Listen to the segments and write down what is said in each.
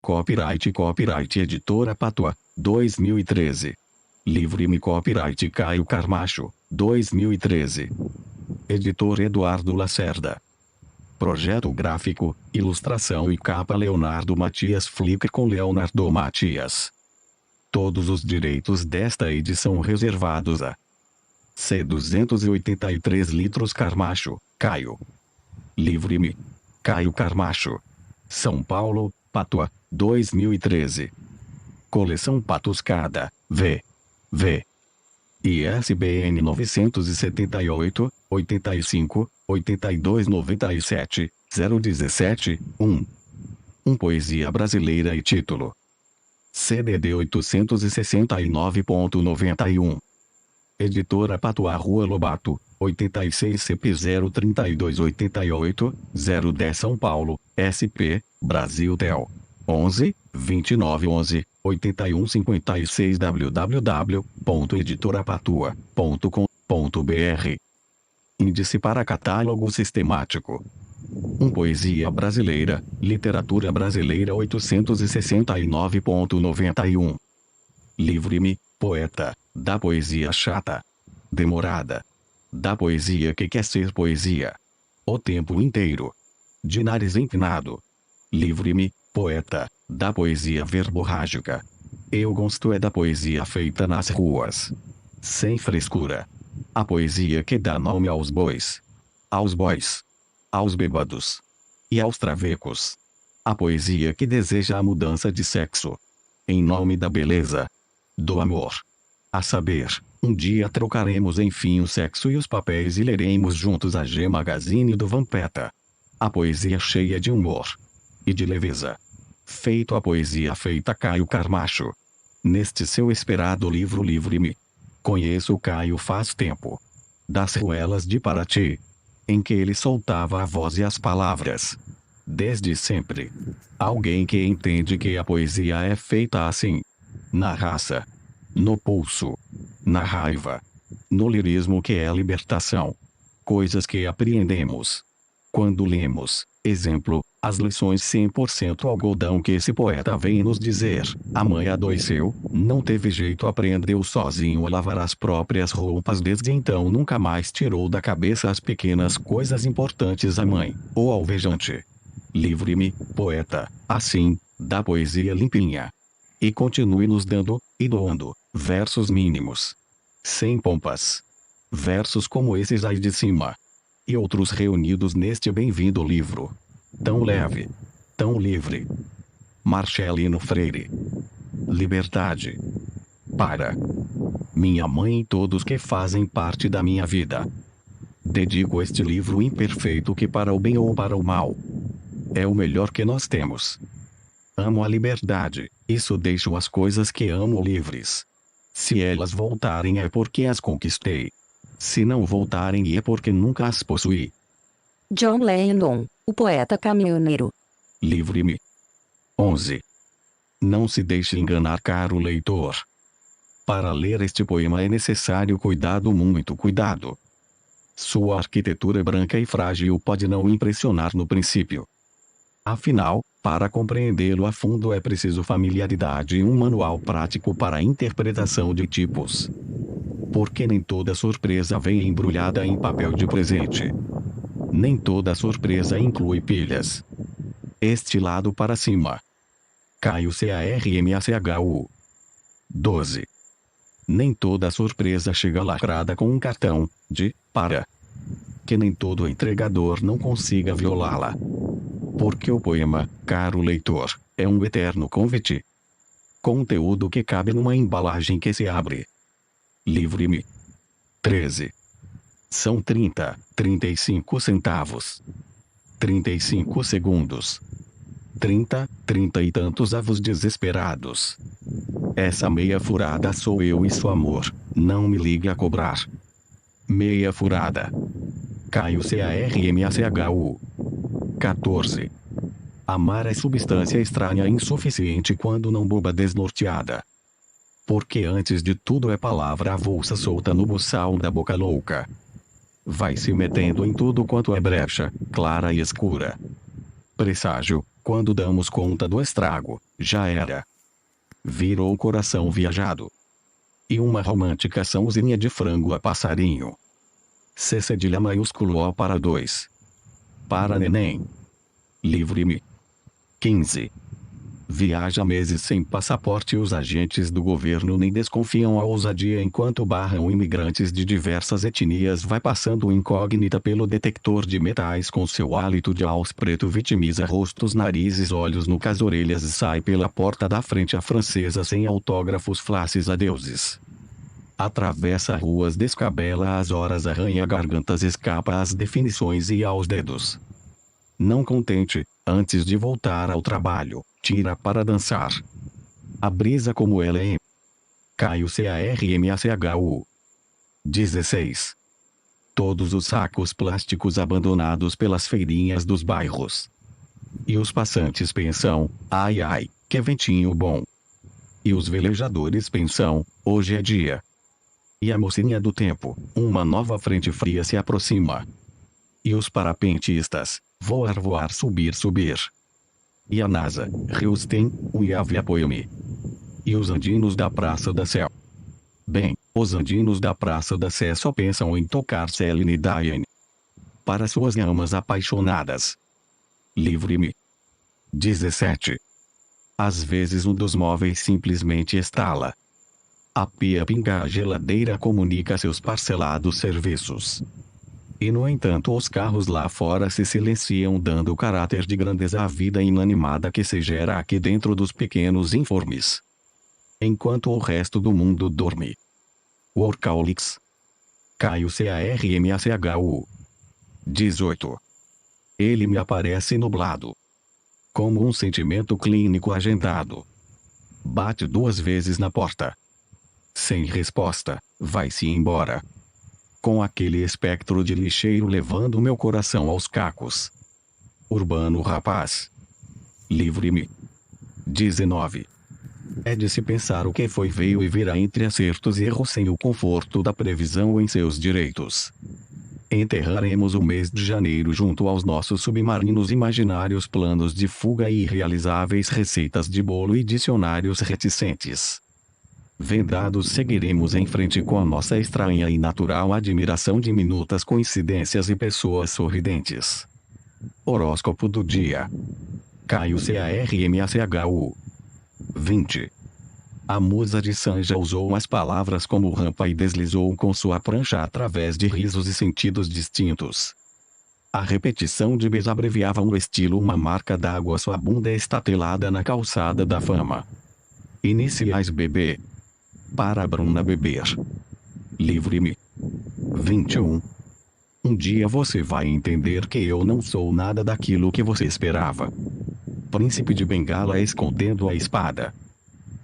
Copyright Editora Patois, 2013. Livre-me Copyright Caio Carmacho, 2013. Editor Eduardo Lacerda. Projeto gráfico, ilustração e capa Leonardo Matias Flickr com Leonardo Matias. Todos os direitos desta edição reservados a C. 283 litros Carmacho, Caio. Livre-me. Caio Carmacho. São Paulo, Patois, 2013. Coleção Patuscada, V. ISBN 978, 85, 82 97, 017, 1. Poesia brasileira e título. CDD 869.91. Editora Patois Rua Lobato, 86 CP 03288, 010 São Paulo, SP, Brasil Tel. 11, 2911, 8156 www.editorapatua.com.br. Índice para catálogo sistemático. Poesia brasileira, literatura brasileira 869.91. Livre-me, poeta, da poesia chata, demorada, da poesia que quer ser poesia, o tempo inteiro, de nariz empinado. Livre-me, poeta, da poesia verborrágica. Eu gosto é da poesia feita nas ruas, sem frescura. A poesia que dá nome aos bois, aos bêbados e aos travecos. A poesia que deseja a mudança de sexo, em nome da beleza, do amor. A saber, um dia trocaremos enfim o sexo e os papéis e leremos juntos a G Magazine do Vampeta. A poesia cheia de humor e de leveza. Feito a poesia feita Caio Carmacho. Neste seu esperado livro Livre-me. Conheço o Caio faz tempo. Das ruelas de Paraty, em que ele soltava a voz e as palavras. Desde sempre. Alguém que entende que a poesia é feita assim. Na raça. No pulso. Na raiva. No lirismo que é libertação. Coisas que apreendemos quando lemos, exemplo, as lições 100% algodão que esse poeta vem nos dizer. A mãe adoeceu, não teve jeito, aprendeu sozinho a lavar as próprias roupas, desde então nunca mais tirou da cabeça as pequenas coisas importantes à mãe, ou alvejante. Livre-me, poeta, assim, da poesia limpinha. E continue nos dando, e doando, versos mínimos. Sem pompas. Versos como esses aí de cima. E outros reunidos neste bem-vindo livro. Tão leve. Tão livre. Marcelino Freire. Liberdade. Para minha mãe e todos que fazem parte da minha vida. Dedico este livro imperfeito que para o bem ou para o mal é o melhor que nós temos. Amo a liberdade, isso deixo as coisas que amo livres. Se elas voltarem é porque as conquistei. Se não voltarem é porque nunca as possuí. John Lennon, o poeta caminhoneiro. Livre-me. 11. Não se deixe enganar, caro leitor. Para ler este poema é necessário cuidado, muito cuidado. Sua arquitetura branca e frágil pode não impressionar no princípio. Afinal, para compreendê-lo a fundo é preciso familiaridade e um manual prático para a interpretação de tipos. Porque nem toda surpresa vem embrulhada em papel de presente. Nem toda surpresa inclui pilhas. Este lado para cima. Caio Carmacho. 12. Nem toda surpresa chega lacrada com um cartão de para. Que nem todo entregador não consiga violá-la. Porque o poema, caro leitor, é um eterno convite. Conteúdo que cabe numa embalagem que se abre. Livre-me. 13. São 35 centavos. 35 segundos. 30 e tantos avos desesperados. Essa meia furada sou eu e seu amor, não me ligue a cobrar. Meia furada. Caio Carmacho. 14. Amar é substância estranha e insuficiente quando não boba desnorteada. Porque antes de tudo é palavra avulsa solta no buçal da boca louca. Vai se metendo em tudo quanto é brecha, clara e escura. Presságio, quando damos conta do estrago, já era. Virou o coração viajado. E uma romântica sãozinha de frango a passarinho. C cedilha maiúsculo O para 2. Para neném. Livre-me. 15. Viaja meses sem passaporte e os agentes do governo nem desconfiam a ousadia enquanto barram imigrantes de diversas etnias. Vai passando incógnita pelo detector de metais com seu hálito de alce preto vitimiza rostos, narizes, olhos, nucas, orelhas e sai pela porta da frente a francesa sem autógrafos, flashes, adeuses. Atravessa ruas, descabela as horas, arranha gargantas, escapa às definições e aos dedos. Não contente, antes de voltar ao trabalho, tira para dançar. A brisa como ela é. Caio CARMACHU. 16. Todos os sacos plásticos abandonados pelas feirinhas dos bairros. E os passantes pensam, ai ai, que ventinho bom. E os velejadores pensam, hoje é dia. E a mocinha do tempo, uma nova frente fria se aproxima. E os parapentistas, voar, voar, subir, subir. E a NASA, Houston, Uiave, apoio-me. E os andinos da Praça da Sé. Bem, os andinos da Praça da Sé só pensam em tocar Celine Dion. Para suas amas apaixonadas. Livre-me. 17. Às vezes um dos móveis simplesmente estala. A pia pinga, a geladeira comunica seus parcelados serviços. E no entanto os carros lá fora se silenciam, dando caráter de grandeza à vida inanimada que se gera aqui dentro dos pequenos informes. Enquanto o resto do mundo dorme. Workaholics. Caio CARMACHU. 18. Ele me aparece nublado. Como um sentimento clínico agendado. Bate 2 vezes na porta. Sem resposta, vai-se embora. Com aquele espectro de lixeiro levando meu coração aos cacos. Urbano rapaz. Livre-me. 19. É de se pensar o que foi, veio e virá entre acertos e erros sem o conforto da previsão em seus direitos. Enterraremos o mês de janeiro junto aos nossos submarinos imaginários, planos de fuga e irrealizáveis, receitas de bolo e dicionários reticentes. Vendados seguiremos em frente com a nossa estranha e natural admiração, diminutas coincidências e pessoas sorridentes. Horóscopo do dia. Caio CARMACHU. 20. A musa de Sanja usou as palavras como rampa e deslizou com sua prancha através de risos e sentidos distintos. A repetição de Bs abreviava um estilo, uma marca d'água, sua bunda estatelada na calçada da fama. Iniciais BB. Para Bruna beber. Livre-me. 21. Um dia você vai entender que eu não sou nada daquilo que você esperava. Príncipe de Bengala escondendo a espada.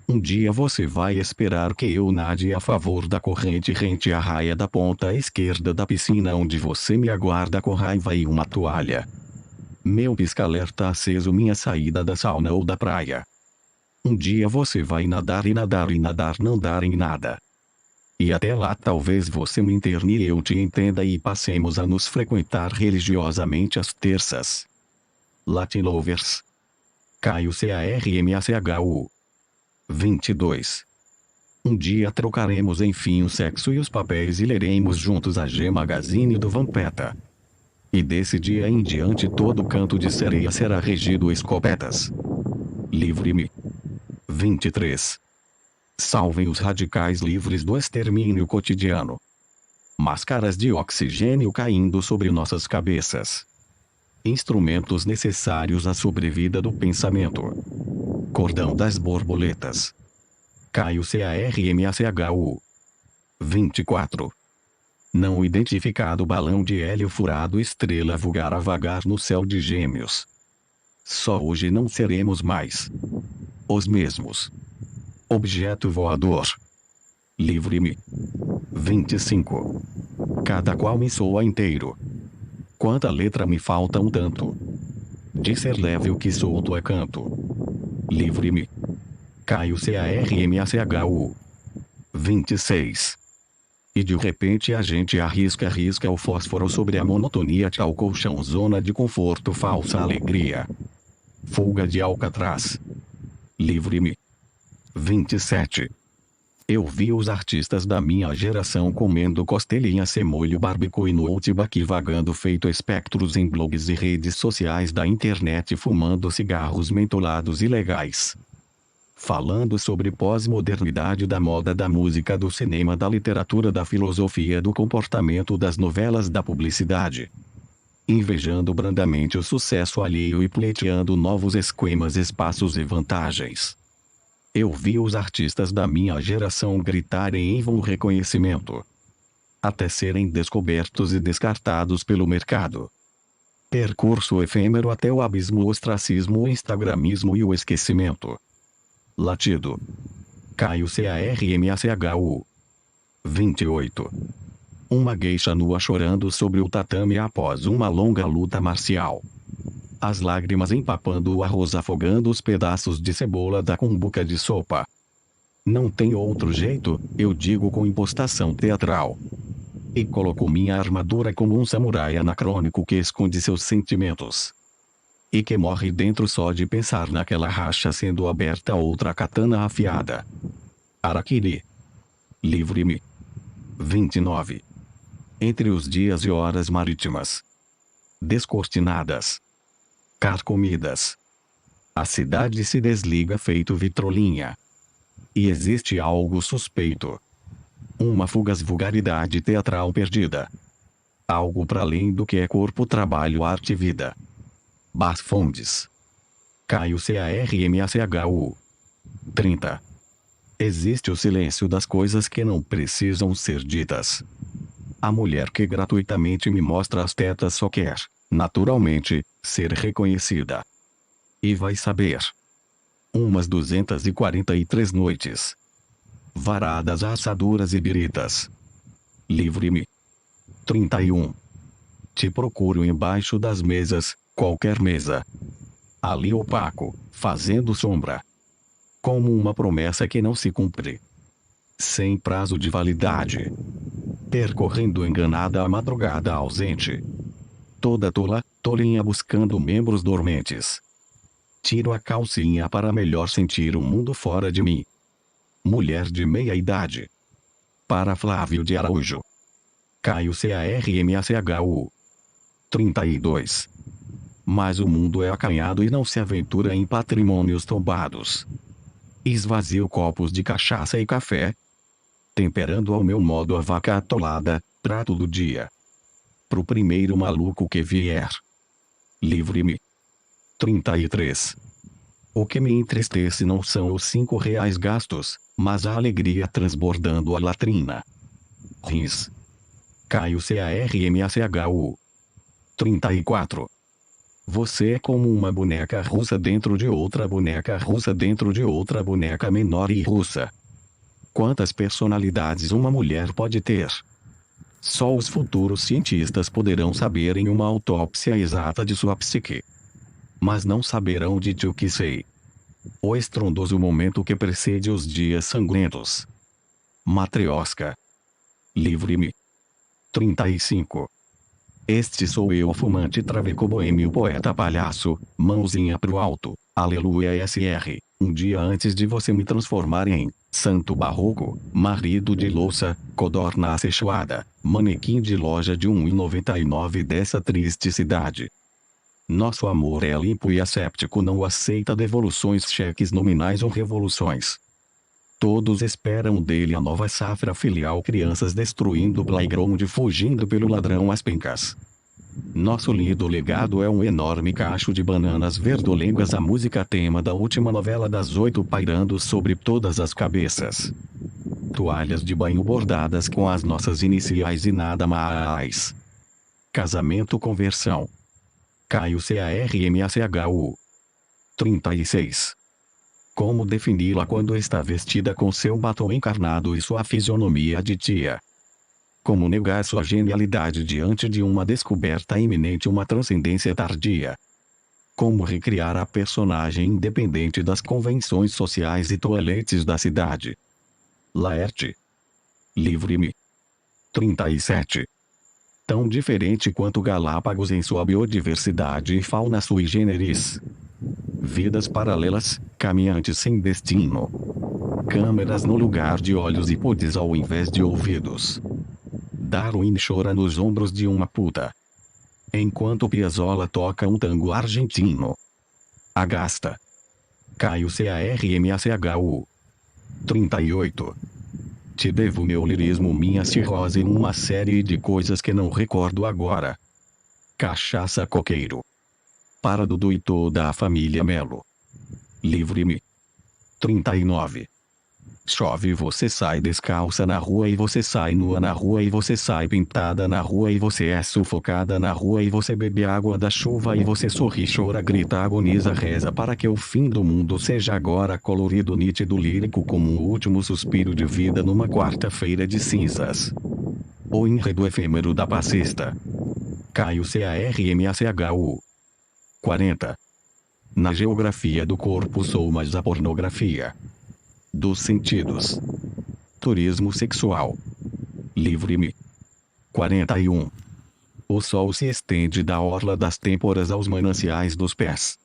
Um dia você vai esperar que eu nade a favor da corrente rente à raia da ponta esquerda da piscina onde você me aguarda com raiva e uma toalha. Meu pisca-alerta aceso, minha saída da sauna ou da praia. Um dia você vai nadar e nadar e nadar, não dar em nada. E até lá talvez você me interne e eu te entenda e passemos a nos frequentar religiosamente às terças. Latin Lovers. Caio CARMACHU. 22. Um dia trocaremos enfim o sexo e os papéis e leremos juntos a G Magazine do Vampeta. E desse dia em diante todo canto de sereia será regido escopetas. Livre-me. 23. Salvem os radicais livres do extermínio cotidiano. Máscaras de oxigênio caindo sobre nossas cabeças. Instrumentos necessários à sobrevida do pensamento. Cordão das borboletas. Caio CARMACHU. 24. Não identificado balão de hélio furado, estrela vulgar a vagar no céu de Gêmeos. Só hoje não seremos mais os mesmos. Objeto voador. Livre-me. 25. Cada qual me soa inteiro. Quanta letra me falta um tanto. De ser leve o que solto é canto. Livre-me. Caio CARMACHU. 26. E de repente a gente arrisca o fósforo sobre a monotonia, tchau colchão, zona de conforto, falsa alegria. Fuga de Alcatraz. Livre-me. 27. Eu vi os artistas da minha geração comendo costelinha sem molho barbecue no Outback, vagando feito espectros em blogs e redes sociais da internet, fumando cigarros mentolados ilegais. Falando sobre pós-modernidade, da moda, da música, do cinema, da literatura, da filosofia, do comportamento, das novelas, da publicidade. Invejando brandamente o sucesso alheio e pleiteando novos esquemas, espaços e vantagens. Eu vi os artistas da minha geração gritarem em vão reconhecimento, até serem descobertos e descartados pelo mercado. Percurso efêmero até o abismo, o ostracismo, o instagramismo e o esquecimento. Latido. Caio CARMACHU. 28. Uma geisha nua chorando sobre o tatame após uma longa luta marcial. As lágrimas empapando o arroz, afogando os pedaços de cebola da cumbuca de sopa. Não tem outro jeito, eu digo com impostação teatral. E coloco minha armadura como um samurai anacrônico que esconde seus sentimentos. E que morre dentro só de pensar naquela racha sendo aberta, outra katana afiada. Harakiri. Livre-me. 29. Entre os dias e horas marítimas, descortinadas, carcomidas, a cidade se desliga feito vitrolinha. E existe algo suspeito. Uma fugaz vulgaridade teatral perdida. Algo para além do que é corpo, trabalho, arte e vida. Bas Fondes. Caio CARMACHU. 30. Existe o silêncio das coisas que não precisam ser ditas. A mulher que gratuitamente me mostra as tetas só quer, naturalmente, ser reconhecida. E vai saber. Umas 243 noites. Varadas, assaduras e biritas. Livre-me. 31. Te procuro embaixo das mesas, qualquer mesa. Ali opaco, fazendo sombra. Como uma promessa que não se cumpre. Sem prazo de validade. Percorrendo enganada a madrugada ausente. Toda tola, tolinha buscando membros dormentes. Tiro a calcinha para melhor sentir o mundo fora de mim. Mulher de meia idade. Para Flávio de Araújo. Caio CARMACHU. 32. Mas o mundo é acanhado e não se aventura em patrimônios tombados. Esvazio copos de cachaça e café, temperando ao meu modo a vaca atolada, prato do dia. Pro primeiro maluco que vier. Livre-me. 33. O que me entristece não são os R$ 5 gastos, mas a alegria transbordando a latrina. Rins. Caio CARMACHU. 34. Você é como uma boneca russa dentro de outra boneca russa dentro de outra boneca menor e russa. Quantas personalidades uma mulher pode ter? Só os futuros cientistas poderão saber em uma autópsia exata de sua psique. Mas não saberão de ti o que sei. O estrondoso momento que precede os dias sangrentos. Matrioska. Livre-me. 35. Este sou eu, fumante, traveco, boêmio, poeta, palhaço, mãozinha pro alto, aleluia SR, um dia antes de você me transformar em santo barroco, marido de louça, codorna acechada, manequim de loja de R$ 1,99 dessa triste cidade. Nosso amor é limpo e asséptico, não aceita devoluções, cheques nominais ou revoluções. Todos esperam dele a nova safra filial, crianças destruindo o playground, fugindo pelo ladrão às pencas. Nosso lindo legado é um enorme cacho de bananas verdolengas, a música tema da última novela das 8 pairando sobre todas as cabeças. Toalhas de banho bordadas com as nossas iniciais e nada mais. Casamento, conversão. Caio CARMACHU. 36. Como defini-la quando está vestida com seu batom encarnado e sua fisionomia de tia? Como negar sua genialidade diante de uma descoberta iminente, uma transcendência tardia? Como recriar a personagem independente das convenções sociais e toaletes da cidade? Laerte. Livre-me. 37. Tão diferente quanto Galápagos em sua biodiversidade e fauna sui generis. Vidas paralelas, caminhantes sem destino. Câmeras no lugar de olhos e pods ao invés de ouvidos. Darwin chora nos ombros de uma puta. Enquanto Piazzolla toca um tango argentino. Agasta. Caio CARMACHU. 38. Te devo meu lirismo, minha cirrose e uma série de coisas que não recordo agora. Cachaça coqueiro. Para Dudu e toda a família Melo. Livre-me. 39. Chove e você sai descalça na rua e você sai nua na rua e você sai pintada na rua e você é sufocada na rua e você bebe água da chuva e você sorri, chora, grita, agoniza, reza para que o fim do mundo seja agora colorido, nítido, lírico como um último suspiro de vida numa quarta-feira de cinzas. O enredo efêmero da passista. Caio CARMACHU. 40. Na geografia do corpo sou mais a pornografia dos sentidos. Turismo sexual. Livre-me. 41. O sol se estende da orla das têmporas aos mananciais dos pés.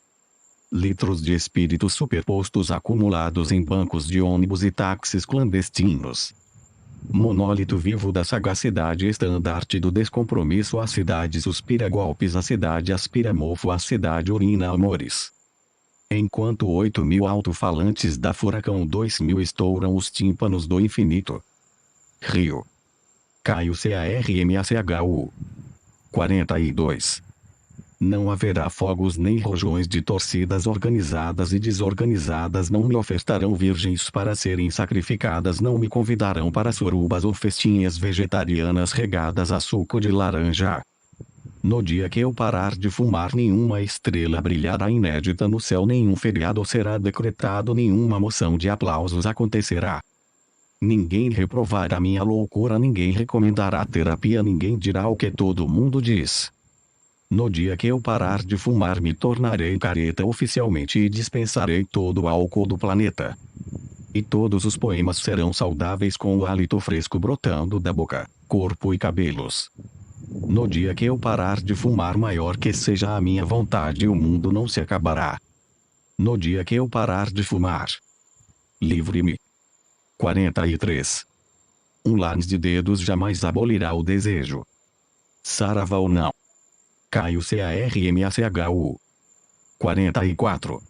Litros de espíritos superpostos acumulados em bancos de ônibus e táxis clandestinos. Monólito vivo da sagacidade, estandarte do descompromisso. A cidade suspira golpes, a cidade aspira mofo, a cidade urina amores. Enquanto 8.000 alto-falantes da Furacão 2000 estouram os tímpanos do infinito. Rio. Caio CARMACHU. 42. Não haverá fogos nem rojões de torcidas organizadas e desorganizadas, não me ofertarão virgens para serem sacrificadas, não me convidarão para surubas ou festinhas vegetarianas regadas a suco de laranja. No dia que eu parar de fumar, nenhuma estrela brilhará inédita no céu, nenhum feriado será decretado, nenhuma moção de aplausos acontecerá. Ninguém reprovará minha loucura, ninguém recomendará terapia, ninguém dirá o que todo mundo diz. No dia que eu parar de fumar, me tornarei careta oficialmente e dispensarei todo o álcool do planeta. E todos os poemas serão saudáveis com o hálito fresco brotando da boca, corpo e cabelos. No dia que eu parar de fumar, maior que seja a minha vontade, o mundo não se acabará. No dia que eu parar de fumar. Livre-me. 43. Um lápis de dedos jamais abolirá o desejo. Sarava ou não. Caio CARMACHU. 44.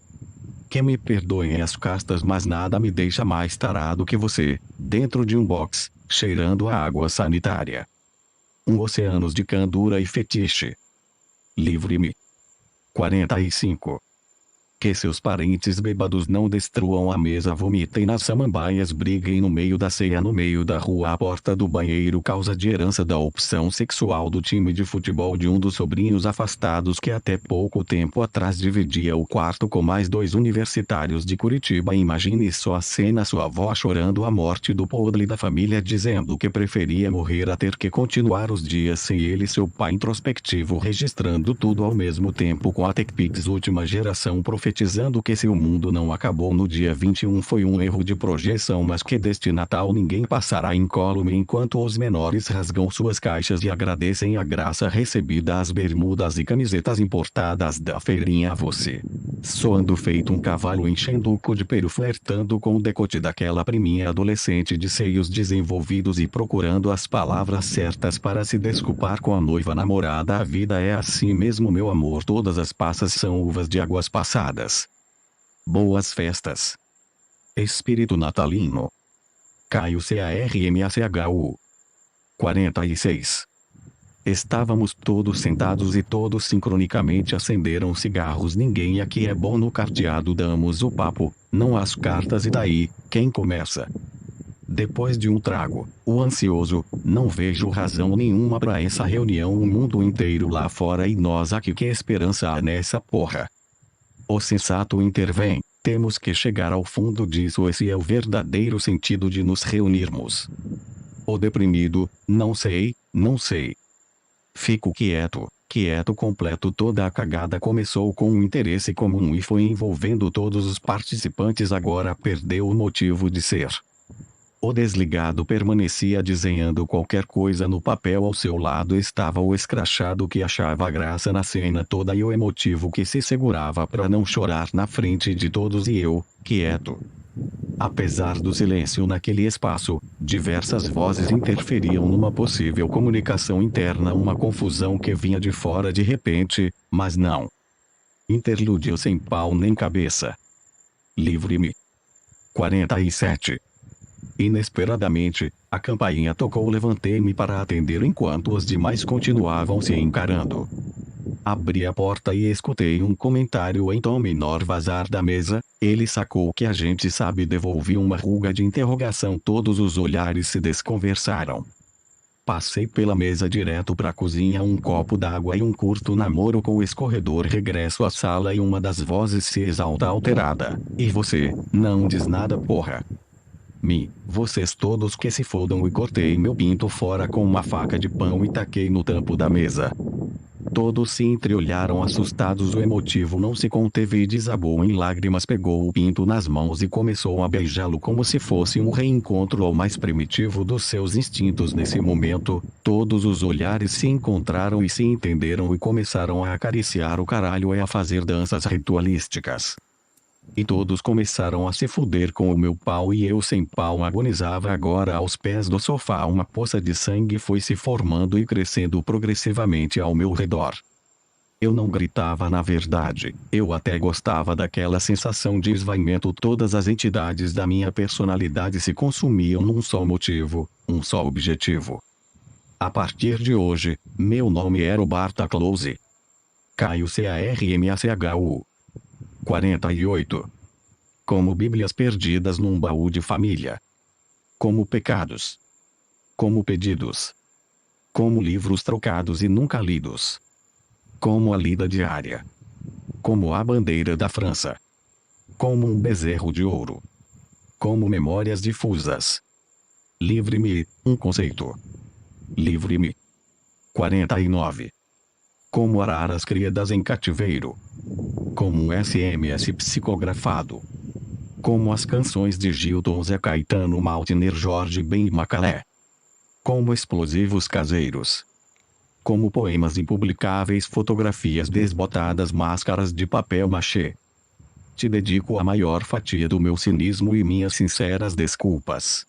Que me perdoem as castas, mas nada me deixa mais tarado que você, dentro de um box, cheirando a água sanitária. Oceanos de candura e fetiche. Livre-me. 45. Que seus parentes bêbados não destruam a mesa, vomitem nas samambaias, briguem no meio da ceia, no meio da rua, à porta do banheiro, causa de herança da opção sexual do time de futebol de um dos sobrinhos afastados que até pouco tempo atrás dividia o quarto com mais 2 universitários de Curitiba. Imagine só a cena: sua avó chorando a morte do podre da família, dizendo que preferia morrer a ter que continuar os dias sem ele, seu pai introspectivo registrando tudo ao mesmo tempo com a TechPix última geração, profetizando que se o mundo não acabou no dia 21 foi um erro de projeção, mas que deste Natal ninguém passará incólume, enquanto os menores rasgam suas caixas e agradecem a graça recebida, as bermudas e camisetas importadas da feirinha, a você, soando feito um cavalo, enchendo o cu de peru, flertando com o decote daquela priminha adolescente de seios desenvolvidos e procurando as palavras certas para se desculpar com a noiva namorada. A vida é assim mesmo, meu amor, todas as passas são uvas de águas passadas. Boas festas. Espírito natalino. Caio CARMACHU. 46. Estávamos todos sentados e todos sincronicamente acenderam cigarros. Ninguém aqui é bom no carteado, damos o papo, não as cartas, e daí, quem começa? Depois de um trago, o ansioso: não vejo razão nenhuma pra essa reunião, o mundo inteiro lá fora e nós aqui, que esperança há nessa porra? O sensato intervém: temos que chegar ao fundo disso, esse é o verdadeiro sentido de nos reunirmos. O deprimido: não sei, não sei. Fico quieto, quieto completo. Toda a cagada começou com um interesse comum e foi envolvendo todos os participantes, agora perdeu o motivo de ser. O desligado permanecia desenhando qualquer coisa no papel ao seu lado estava o escrachado que achava graça na cena toda e o emotivo que se segurava para não chorar na frente de todos e eu, quieto. Apesar do silêncio naquele espaço, diversas vozes interferiam numa possível comunicação interna, uma confusão que vinha de fora de repente, mas não. Interlúdio sem pau nem cabeça. Livre-me. 47. Inesperadamente, a campainha tocou. Levantei-me para atender enquanto os demais continuavam se encarando. Abri a porta e escutei um comentário em tom menor vazar da mesa. Ele sacou que a gente sabe. Devolvi uma ruga de interrogação. Todos os olhares se desconversaram. Passei pela mesa direto para a cozinha. Um copo d'água e um curto namoro com o escorredor. Regresso à sala e uma das vozes se exalta alterada. E você, não diz nada, porra. Vocês todos que se fodam. E cortei meu pinto fora com uma faca de pão e taquei no tampo da mesa. Todos se entreolharam assustados. O emotivo não se conteve e desabou em lágrimas. Pegou o pinto nas mãos e começou a beijá-lo como se fosse um reencontro ao mais primitivo dos seus instintos. Nesse momento, todos os olhares se encontraram e se entenderam e começaram a acariciar o caralho e a fazer danças ritualísticas. E todos começaram a se fuder com o meu pau e eu sem pau agonizava agora aos pés do sofá. Uma poça de sangue foi se formando e crescendo progressivamente ao meu redor. Eu não gritava na verdade, eu até gostava daquela sensação de esvaimento. Todas as entidades da minha personalidade se consumiam num só motivo, um só objetivo. A partir de hoje, meu nome era o Barta Close. Caio Carmachu. 48. Como Bíblias perdidas num baú de família. Como pecados. Como pedidos. Como livros trocados e nunca lidos. Como a lida diária. Como a bandeira da França. Como um bezerro de ouro. Como memórias difusas. Livre-me, um conceito. Livre-me. 49. Como araras criadas em cativeiro. Como um SMS psicografado. Como as canções de Gilton Zé Caetano, Maltner, Jorge Ben e Macalé. Como explosivos caseiros. Como poemas impublicáveis, fotografias desbotadas, máscaras de papel machê. Te dedico a maior fatia do meu cinismo e minhas sinceras desculpas.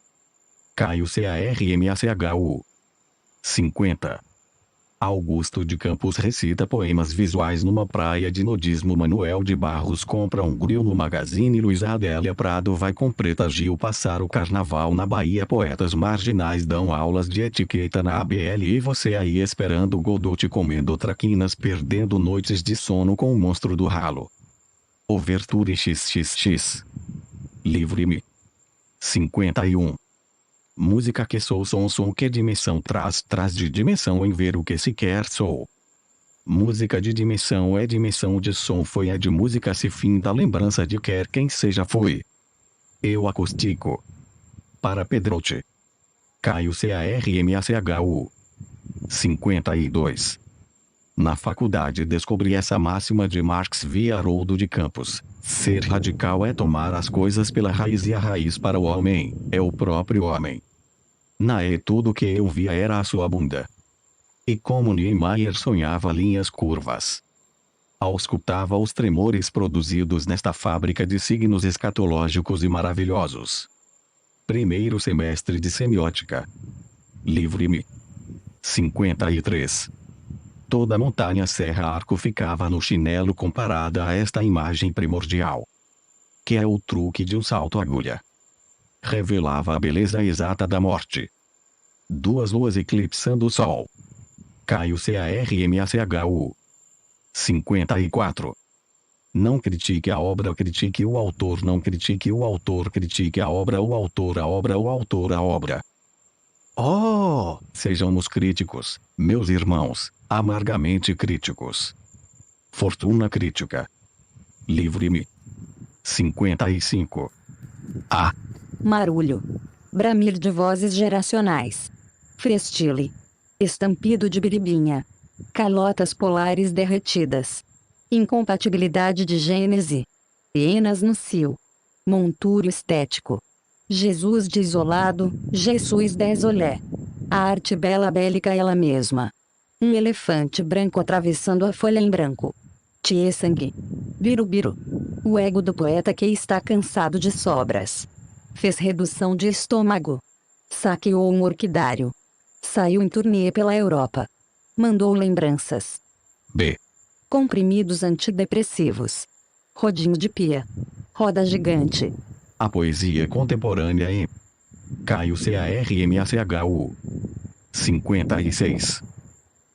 Caio Carmachu. 50. Augusto de Campos recita poemas visuais numa praia de nudismo. Manuel de Barros compra um grill no Magazine Luiza. Adélia Prado vai com Preta Gil passar o carnaval na Bahia. Poetas marginais dão aulas de etiqueta na ABL. E você aí esperando Godot comendo traquinas, perdendo noites de sono com o monstro do ralo. Overture XXX. Livre-me. 51. Música que sou som que dimensão traz de dimensão em ver o que sequer sou. Música de dimensão é dimensão de som foi de música se fim da lembrança de quer quem seja foi. Eu acústico. Para Pedroche. Caio Carmachu. 52. Na faculdade descobri essa máxima de Marx via Haroldo de Campos. Ser radical é tomar as coisas pela raiz e a raiz para o homem é o próprio homem. Tudo que eu via era a sua bunda. E como Niemeyer sonhava linhas curvas. Auscultava os tremores produzidos nesta fábrica de signos escatológicos e maravilhosos. Primeiro semestre de semiótica. Livre-me. 53. Toda montanha, serra, arco ficava no chinelo comparada a esta imagem primordial. Que é o truque de um salto-agulha. Revelava a beleza exata da morte. Duas luas eclipsando o sol. Caio Carmachu. 54. Não critique a obra, critique o autor. Não critique o autor, critique a obra, o autor, a obra, o autor, a obra. Oh, sejamos críticos, meus irmãos, amargamente críticos. Fortuna crítica. Livre-me. 55. A. Marulho. Bramir de vozes geracionais. Frestile. Estampido de biribinha. Calotas polares derretidas. Incompatibilidade de gênese. Hienas no cio. Monturo estético. Jesus desolado, Jesus desolé. A arte bela bélica ela mesma. Um elefante branco atravessando a folha em branco. Tie sangue. Birubiru. O ego do poeta que está cansado de sobras. Fez redução de estômago. Saqueou um orquidário. Saiu em turnê pela Europa. Mandou lembranças. B. Comprimidos antidepressivos. Rodinho de pia. Roda gigante. A poesia contemporânea em Caio CARMACHU 56.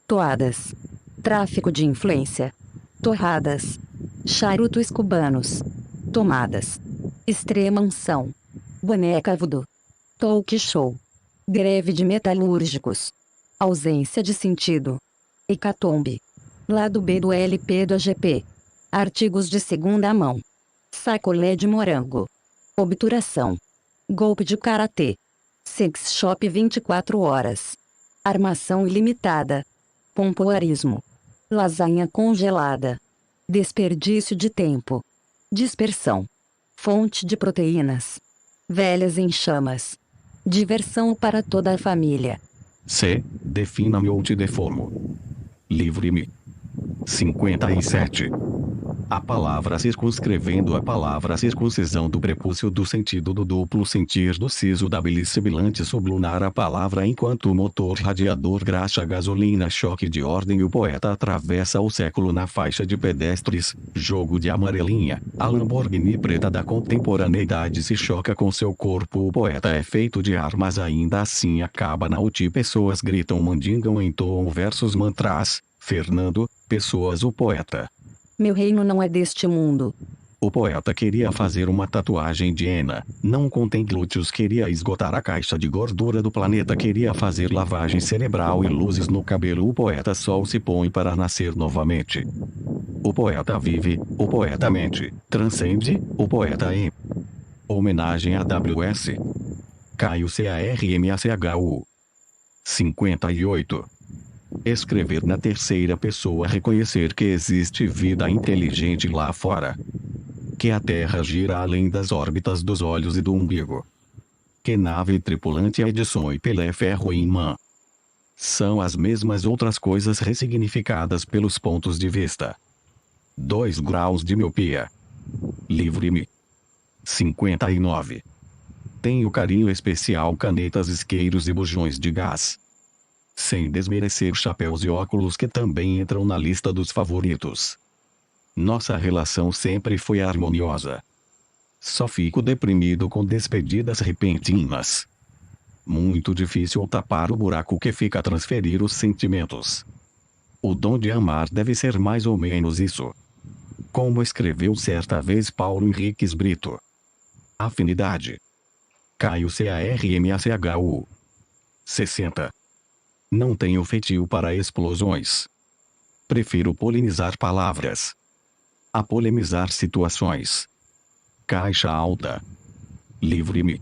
Toadas. Tráfico de influência. Torradas. Charutos cubanos. Tomadas. Extrema unção. Boneca voodoo. Talk show. Greve de metalúrgicos. Ausência de sentido. Hecatombe. Lado B do LP do AGP. Artigos de segunda mão. Sacolé de morango. Obturação. Golpe de karatê. Sex shop 24 horas. Armação ilimitada. Pompoarismo. Lasanha congelada. Desperdício de tempo. Dispersão. Fonte de proteínas. Velhas em chamas. Diversão para toda a família. C. Defina-me ou te deformo. Livre-me. 57. A palavra circunscrevendo a palavra circuncisão do prepúcio do sentido do duplo sentir do siso da bilis sibilante sublunar a palavra enquanto o motor radiador graxa gasolina choque de ordem o poeta atravessa o século na faixa de pedestres, jogo de amarelinha, a Lamborghini preta da contemporaneidade se choca com seu corpo o poeta é feito de ar mas ainda assim acaba na UTI pessoas gritam mandingam entoam versos mantras, Fernando, Pessoas o poeta. Meu reino não é deste mundo. O poeta queria fazer uma tatuagem de henna, não contém glúteos queria esgotar a caixa de gordura do planeta queria fazer lavagem cerebral e luzes no cabelo o poeta sol se põe para nascer novamente. O poeta vive, o poeta mente, transcende, o poeta é. Homenagem a WS. Caio CARMACHU 58. Escrever na terceira pessoa reconhecer que existe vida inteligente lá fora. Que a Terra gira além das órbitas dos olhos e do umbigo. Que nave tripulante Edson e Pelé ferro e imã. São as mesmas outras coisas ressignificadas pelos pontos de vista. 2 graus de miopia. Livre-me. 59. Tenho carinho especial canetas isqueiros e bujões de gás. Sem desmerecer chapéus e óculos que também entram na lista dos favoritos. Nossa relação sempre foi harmoniosa. Só fico deprimido com despedidas repentinas. Muito difícil tapar o buraco que fica a transferir os sentimentos. O dom de amar deve ser mais ou menos isso. Como escreveu certa vez Paulo Henriques Brito. Afinidade. Caio CARMACHU 60. Não tenho feitio para explosões. Prefiro polinizar palavras. A polemizar situações. Caixa alta. Livre-me.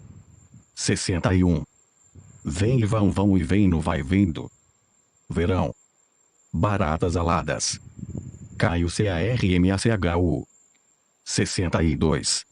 61. Vem e vão e vem no vai vendo. Verão. Baratas aladas. Caio CARMACHU 62.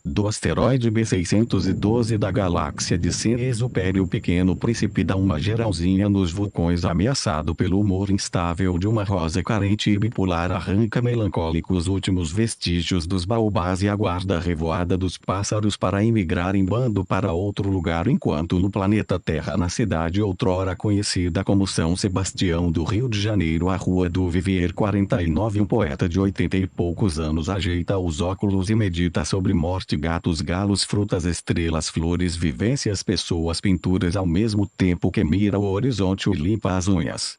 Do asteroide B612 da galáxia de Ceres o pequeno príncipe dá uma geralzinha nos vulcões ameaçado pelo humor instável de uma rosa carente e bipolar arranca melancólico os últimos vestígios dos baobás e aguarda a revoada dos pássaros para emigrar em bando para outro lugar enquanto no planeta Terra na cidade outrora conhecida como São Sebastião do Rio de Janeiro a Rua do Vivier 49 um poeta de 80 e poucos anos ajeita os óculos e medita sobre morte gatos galos frutas estrelas flores vivências pessoas pinturas ao mesmo tempo que mira o horizonte e limpa as unhas.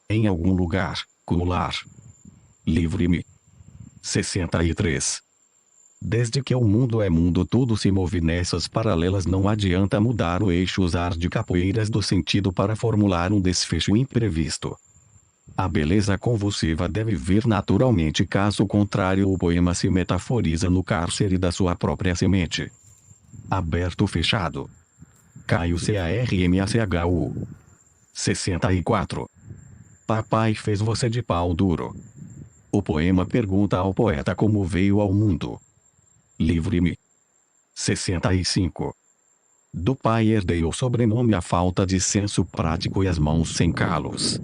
Em algum lugar, cumular. Livre-me. 63. Desde que o mundo é mundo tudo se move nessas paralelas não adianta mudar o eixo usar de capoeiras do sentido para formular um desfecho imprevisto. A beleza convulsiva deve vir naturalmente caso contrário o poema se metaforiza no cárcere da sua própria semente. Aberto fechado. Caio CARMACHU 64. Papai fez você de pau duro. O poema pergunta ao poeta como veio ao mundo. Livre-me. 65. Do pai herdei o sobrenome a falta de senso prático e as mãos sem calos.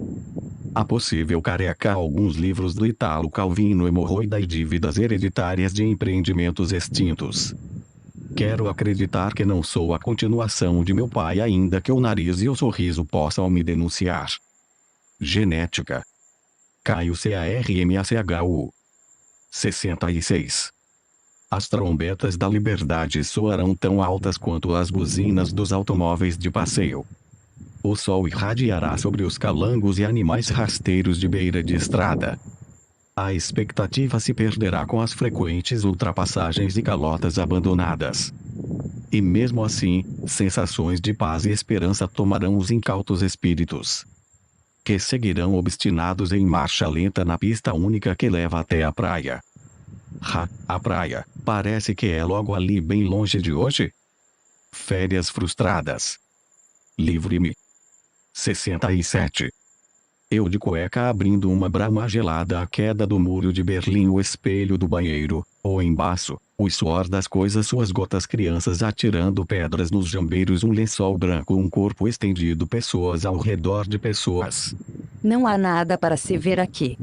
A possível careca alguns livros do Italo Calvino hemorroida e dívidas hereditárias de empreendimentos extintos. Quero acreditar que não sou a continuação de meu pai ainda que o nariz e o sorriso possam me denunciar. Genética. Caio CARMACHU. 66. As trombetas da liberdade soarão tão altas quanto as buzinas dos automóveis de passeio. O sol irradiará sobre os calangos e animais rasteiros de beira de estrada. A expectativa se perderá com as frequentes ultrapassagens e calotas abandonadas. E mesmo assim, sensações de paz e esperança tomarão os incautos espíritos, que seguirão obstinados em marcha lenta na pista única que leva até a praia. A praia, parece que é logo ali bem longe de hoje? Férias frustradas. Livre-me. 67. Eu de cueca abrindo uma brama gelada à queda do muro de Berlim, o espelho do banheiro, o embaço, o suor das coisas, suas gotas, crianças atirando pedras nos jambeiros, um lençol branco, um corpo estendido, pessoas ao redor de pessoas. Não há nada para se ver aqui.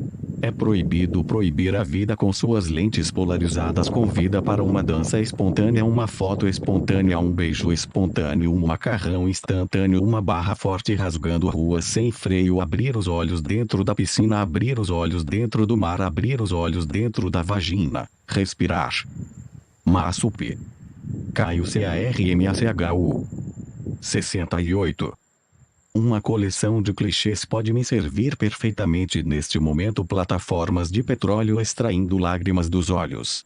É proibido proibir a vida com suas lentes polarizadas. Convida para uma dança espontânea, uma foto espontânea, um beijo espontâneo, um macarrão instantâneo, uma barra forte rasgando ruas sem freio. Abrir os olhos dentro da piscina, abrir os olhos dentro do mar, abrir os olhos dentro da vagina, respirar. Massup. Caio CARMACHU. 68. Uma coleção de clichês pode me servir perfeitamente neste momento. Plataformas de petróleo extraindo lágrimas dos olhos.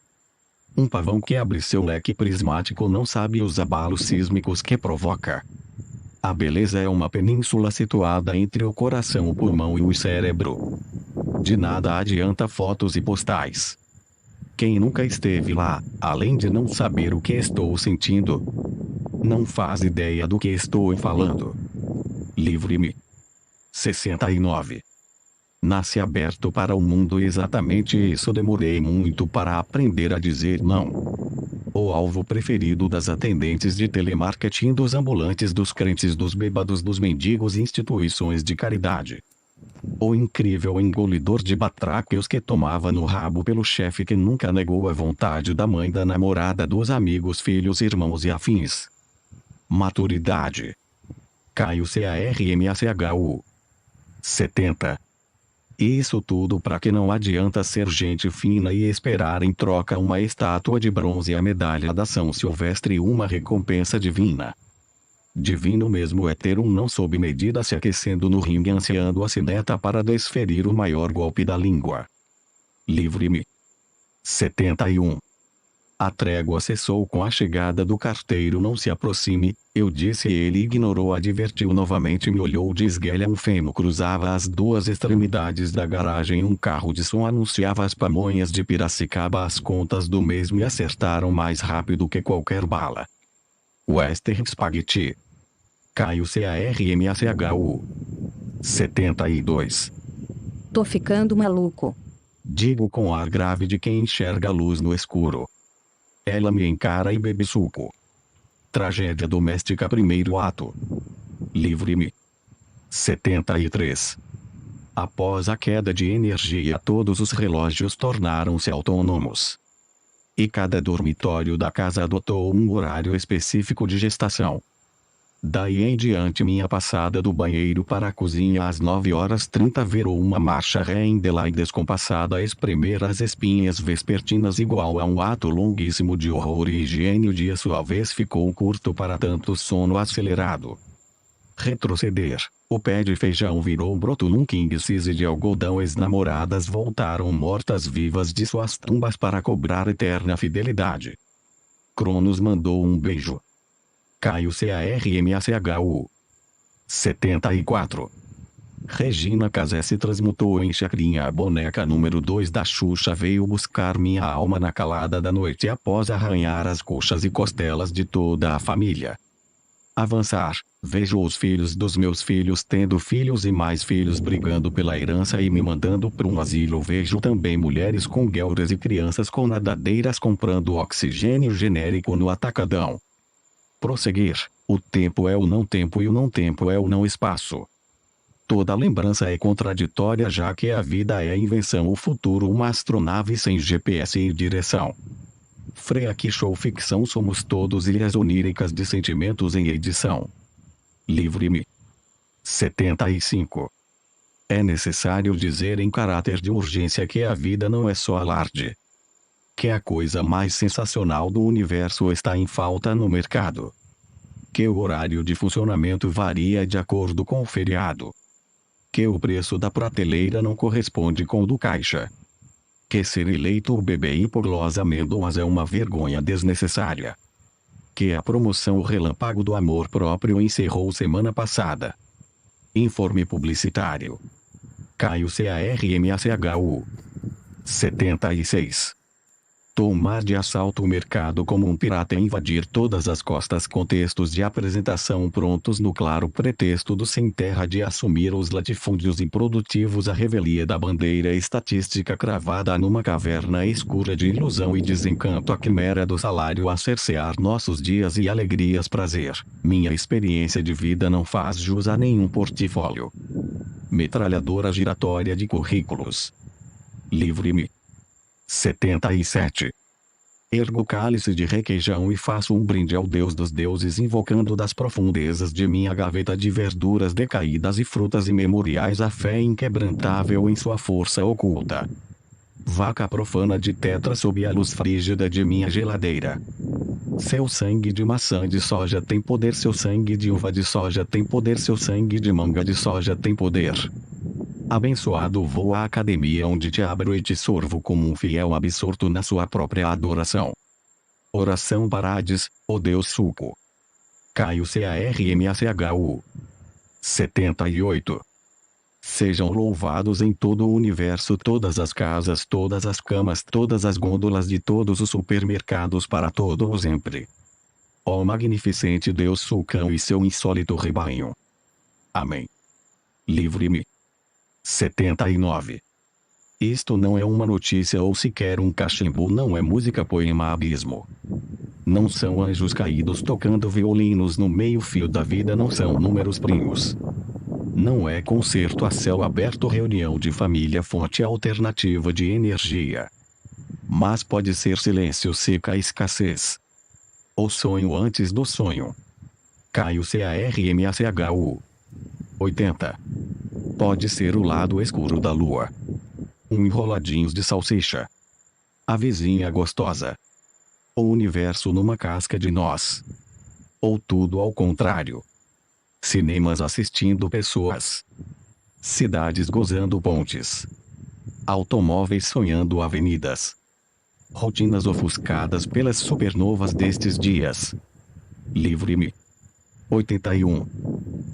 Um pavão que abre seu leque prismático não sabe os abalos sísmicos que provoca. A beleza é uma península situada entre o coração, o pulmão e o cérebro. De nada adianta fotos e postais. Quem nunca esteve lá, além de não saber o que estou sentindo, não faz ideia do que estou falando. Livre-me. 69. Nasce aberto para o mundo, exatamente isso. Demorei muito para aprender a dizer não. O alvo preferido das atendentes de telemarketing, dos ambulantes, dos crentes, dos bêbados, dos mendigos e instituições de caridade. O incrível engolidor de batráquios que tomava no rabo pelo chefe que nunca negou a vontade da mãe, da namorada, dos amigos, filhos, irmãos e afins. Maturidade. Caio CARMACHU. 70. Isso tudo para que não adianta ser gente fina e esperar em troca uma estátua de bronze, a medalha da São Silvestre, uma recompensa divina. Divino mesmo é ter um não sob medida se aquecendo no ringue, ansiando a sineta para desferir o maior golpe da língua. Livre-me. 71. A trégua cessou com a chegada do carteiro. Não se aproxime, eu disse. Ele ignorou, advertiu novamente, me olhou de esguelha. Um feno cruzava as duas extremidades da garagem. Um carro de som anunciava as pamonhas de Piracicaba. As contas do mesmo e acertaram mais rápido que qualquer bala. Western Spaghetti. Caio CARMACHU. 72. Tô ficando maluco. Digo com ar grave de quem enxerga luz no escuro. Ela me encara e bebe suco. Tragédia doméstica, primeiro ato. Livre-me. 73. Após a queda de energia, todos os relógios tornaram-se autônomos. E cada dormitório da casa adotou um horário específico de gestação. Daí em diante, minha passada do banheiro para a cozinha às 9h30 virou uma marcha ré em delay descompassada, a espremer as espinhas vespertinas igual a um ato longuíssimo de horror e higiene. O dia sua vez ficou curto para tanto sono acelerado. Retroceder. O pé de feijão virou broto num king size de algodão. Ex-namoradas voltaram mortas-vivas de suas tumbas para cobrar eterna fidelidade. Cronos mandou um beijo. Caio CARMACHU. 74. Regina Casé se transmutou em Chacrinha. A boneca número 2 da Xuxa veio buscar minha alma na calada da noite após arranhar as coxas e costelas de toda a família. Avançar, vejo os filhos dos meus filhos tendo filhos e mais filhos brigando pela herança e me mandando para um asilo. Vejo também mulheres com guelras e crianças com nadadeiras comprando oxigênio genérico no atacadão. Prosseguir, o tempo é o não tempo e o não tempo é o não espaço. Toda lembrança é contraditória já que a vida é a invenção, o futuro uma astronave sem GPS e direção. Freak Show Ficção, somos todos ilhas oníricas de sentimentos em edição. Livre-me. 75. É necessário dizer em caráter de urgência que a vida não é só alarde. Que a coisa mais sensacional do universo está em falta no mercado. Que o horário de funcionamento varia de acordo com o feriado. Que o preço da prateleira não corresponde com o do caixa. Que ser eleito o BBI por Los Amêndoas é uma vergonha desnecessária. Que a promoção O Relâmpago do Amor Próprio encerrou semana passada. Informe publicitário. Caio CARMACHU. 76. Tomar de assalto o mercado como um pirata e invadir todas as costas com textos de apresentação prontos no claro pretexto do sem terra de assumir os latifúndios improdutivos, a revelia da bandeira estatística cravada numa caverna escura de ilusão e desencanto, a quimera do salário a cercear nossos dias e alegrias. Prazer, minha experiência de vida não faz jus a nenhum portfólio. Metralhadora giratória de currículos. Livre-me. 77. Ergo o cálice de requeijão e faço um brinde ao Deus dos deuses, invocando das profundezas de minha gaveta de verduras decaídas e frutas imemoriais a fé inquebrantável em sua força oculta. Vaca profana de tetra sob a luz frígida de minha geladeira. Seu sangue de maçã de soja tem poder, seu sangue de uva de soja tem poder, seu sangue de manga de soja tem poder. Abençoado vou à academia onde te abro e te sorvo como um fiel absorto na sua própria adoração. Oração para Hades, ó Deus suco. Caio CARMACHU. 78. Sejam louvados em todo o universo todas as casas, todas as camas, todas as gôndolas de todos os supermercados para todo o sempre. Ó magnificente Deus sulcão e seu insólito rebanho. Amém. Livre-me. 79. Isto não é uma notícia ou sequer um cachimbo, não é música, poema, abismo. Não são anjos caídos tocando violinos no meio-fio da vida, não são números primos. Não é concerto a céu aberto, reunião de família, fonte alternativa de energia. Mas pode ser silêncio, seca, escassez. O sonho antes do sonho. Caio CARMACHU. 80. Pode ser o lado escuro da lua. Enroladinhos de salsicha. A vizinha gostosa. O universo numa casca de nós. Ou tudo ao contrário. Cinemas assistindo pessoas. Cidades gozando pontes. Automóveis sonhando avenidas. Rotinas ofuscadas pelas supernovas destes dias. Livre-me. 81.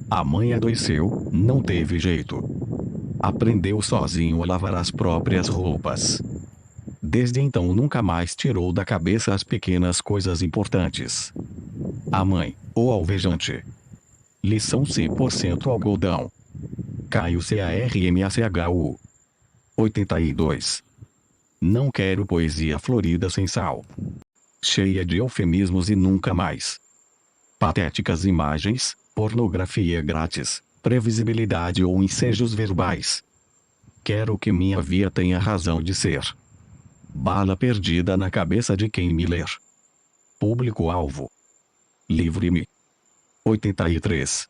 A mãe adoeceu, não teve jeito. Aprendeu sozinho a lavar as próprias roupas. Desde então nunca mais tirou da cabeça as pequenas coisas importantes. A mãe, o alvejante. Lição 100% algodão. Caio CARMACHU. 82. Não quero poesia florida sem sal. Cheia de eufemismos e nunca mais. Patéticas imagens, pornografia grátis, previsibilidade ou ensejos verbais. Quero que minha via tenha razão de ser. Bala perdida na cabeça de quem me ler. Público-alvo. Livre-me. 83.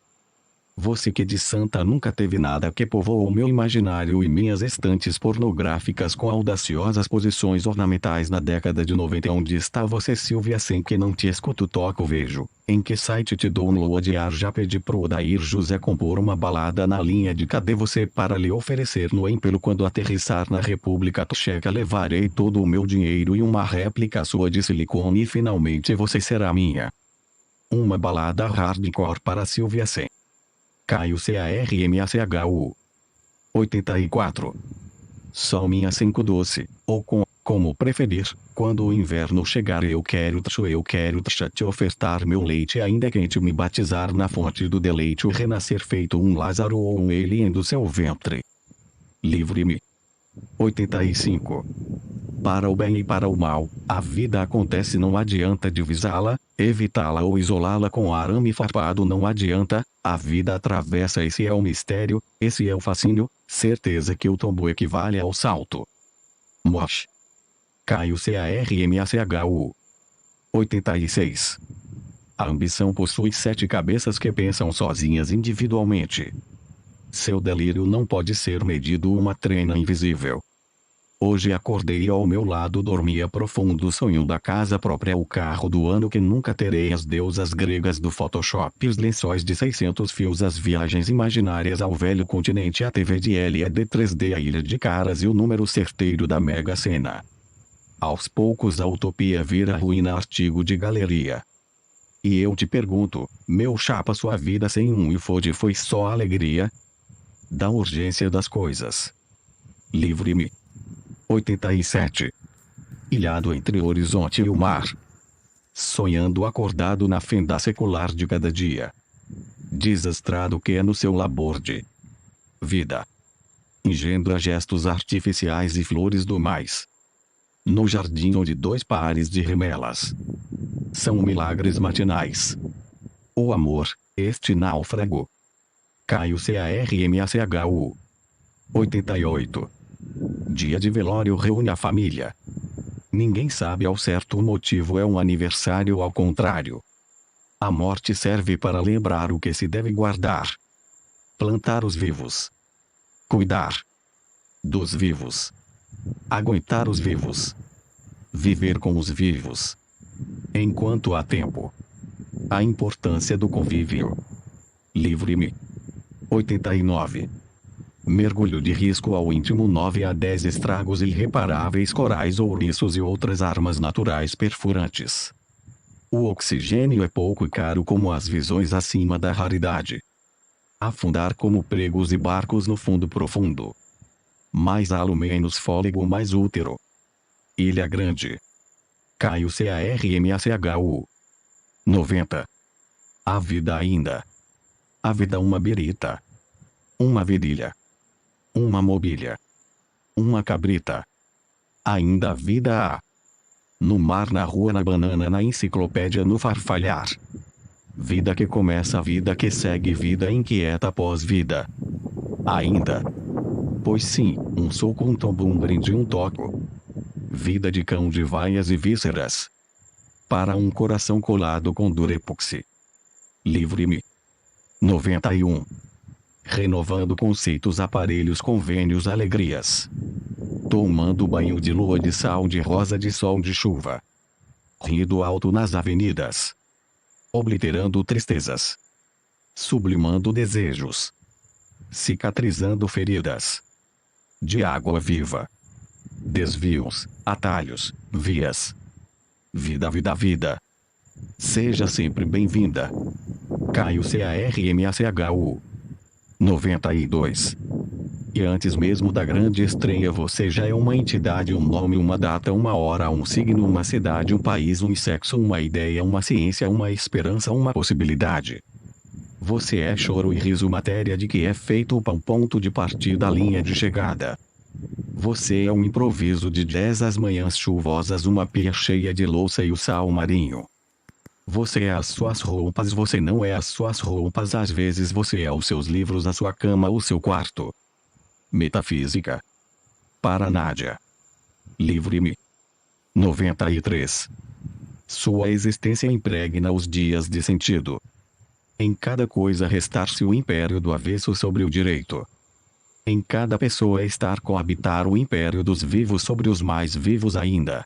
Você que de santa nunca teve nada, que povoou meu imaginário e minhas estantes pornográficas com audaciosas posições ornamentais na década de 90. Onde está você, Silvia? Sem que não te escuto, toco, vejo. Em que site te downloadear? Já pedi pro Odair José compor uma balada na linha de cadê você para lhe oferecer no Empelo quando aterrissar na República Tcheca. Levarei todo o meu dinheiro e uma réplica sua de silicone e finalmente você será minha. Uma balada hardcore para Silvia Sen. Caio CARMACHU. 84. Só minha 5 doce, ou com como preferir. Quando o inverno chegar eu quero te ofertar meu leite ainda quente, me batizar na fonte do deleite, o renascer feito um Lázaro ou um alien do seu ventre. Livre-me. 85. Para o bem e para o mal, a vida acontece, não adianta divisá-la, evitá-la ou isolá-la com arame farpado, não adianta, a vida atravessa, esse é o mistério, esse é o fascínio, certeza que o tombo equivale ao salto. Mosh. Caio Carmachu. 86. A ambição possui 7 cabeças que pensam sozinhas individualmente. Seu delírio não pode ser medido, uma trena invisível. Hoje acordei e ao meu lado dormia profundo sonho da casa própria, o carro do ano que nunca terei, as deusas gregas do Photoshop, os lençóis de 600 fios, as viagens imaginárias ao velho continente, a TV de LED 3D, a ilha de caras e o número certeiro da Mega Sena. Aos poucos a utopia vira ruína, artigo de galeria. E eu te pergunto, meu chapa, sua vida sem um iPhone foi só alegria? Da urgência das coisas. Livre-me. 87. Ilhado entre o horizonte e o mar. Sonhando acordado na fenda secular de cada dia. Desastrado que é no seu labor de vida. Engendra gestos artificiais e flores do mais. No jardim onde 2 pares de remelas são milagres matinais. O amor, este náufrago. Caio Carmachu. 88. Dia de velório reúne a família. Ninguém sabe ao certo o motivo, é um aniversário ou ao contrário. A morte serve para lembrar o que se deve guardar. Plantar os vivos. Cuidar dos vivos. Aguentar os vivos. Viver com os vivos. Enquanto há tempo. A importância do convívio. Livre-me. 89. Mergulho de risco ao íntimo, 9 a 10 estragos irreparáveis, corais, ouriços e outras armas naturais perfurantes. O oxigênio é pouco e caro como as visões acima da raridade. Afundar como pregos e barcos no fundo profundo. Mais halo, menos fôlego, mais útero. Ilha Grande. Caio Carmachu. 90. A vida ainda. A vida, uma birita. Uma virilha. Uma mobília. Uma cabrita. Ainda a vida há. No mar, na rua, na banana, na enciclopédia, no farfalhar. Vida que começa, vida que segue, vida inquieta após vida. Ainda. Pois sim, um soco, um tombo, um brinde, um toco. Vida de cão, de vaias e vísceras. Para um coração colado com durepoxi. Livre-me. 91. Renovando conceitos, aparelhos, convênios, alegrias. Tomando banho de lua, de sal, de rosa, de sol, de chuva. Rindo alto nas avenidas. Obliterando tristezas. Sublimando desejos. Cicatrizando feridas. De água viva. Desvios, atalhos, vias. Vida, vida, vida. Seja sempre bem-vinda. Caio Carmachu. 92. E antes mesmo da grande estreia você já é uma entidade, um nome, uma data, uma hora, um signo, uma cidade, um país, um sexo, uma ideia, uma ciência, uma esperança, uma possibilidade. Você é choro e riso, matéria de que é feito o pão, ponto de partida, linha de chegada. Você é um improviso de jazz, as manhãs chuvosas, uma pia cheia de louça e o sal marinho. Você é as suas roupas, você não é as suas roupas, às vezes você é os seus livros, a sua cama, o seu quarto. Metafísica. Para Nádia. Livre-me. 93. Sua existência impregna os dias de sentido. Em cada coisa restar-se o império do avesso sobre o direito. Em cada pessoa estar coabitar o império dos vivos sobre os mais vivos ainda.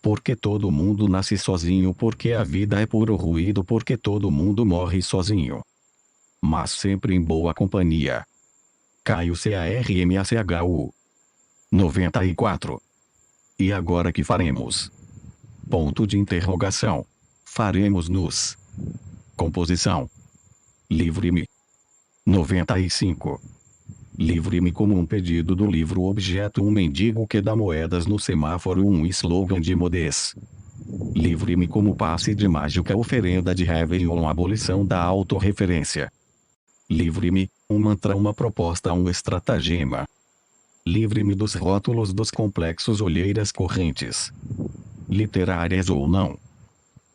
Porque todo mundo nasce sozinho, porque a vida é puro ruído, porque todo mundo morre sozinho. Mas sempre em boa companhia. Caio Carmachu. 94. E agora que faremos? Ponto de interrogação. Faremos-nos. Composição. Livre-me. 95. Livre-me como um pedido do livro objeto, um mendigo que dá moedas no semáforo, um slogan de modez. Livre-me como passe de mágica, oferenda de Réveillon, abolição da autorreferência. Livre-me, um mantra, uma proposta, um estratagema. Livre-me dos rótulos, dos complexos, olheiras correntes, literárias ou não.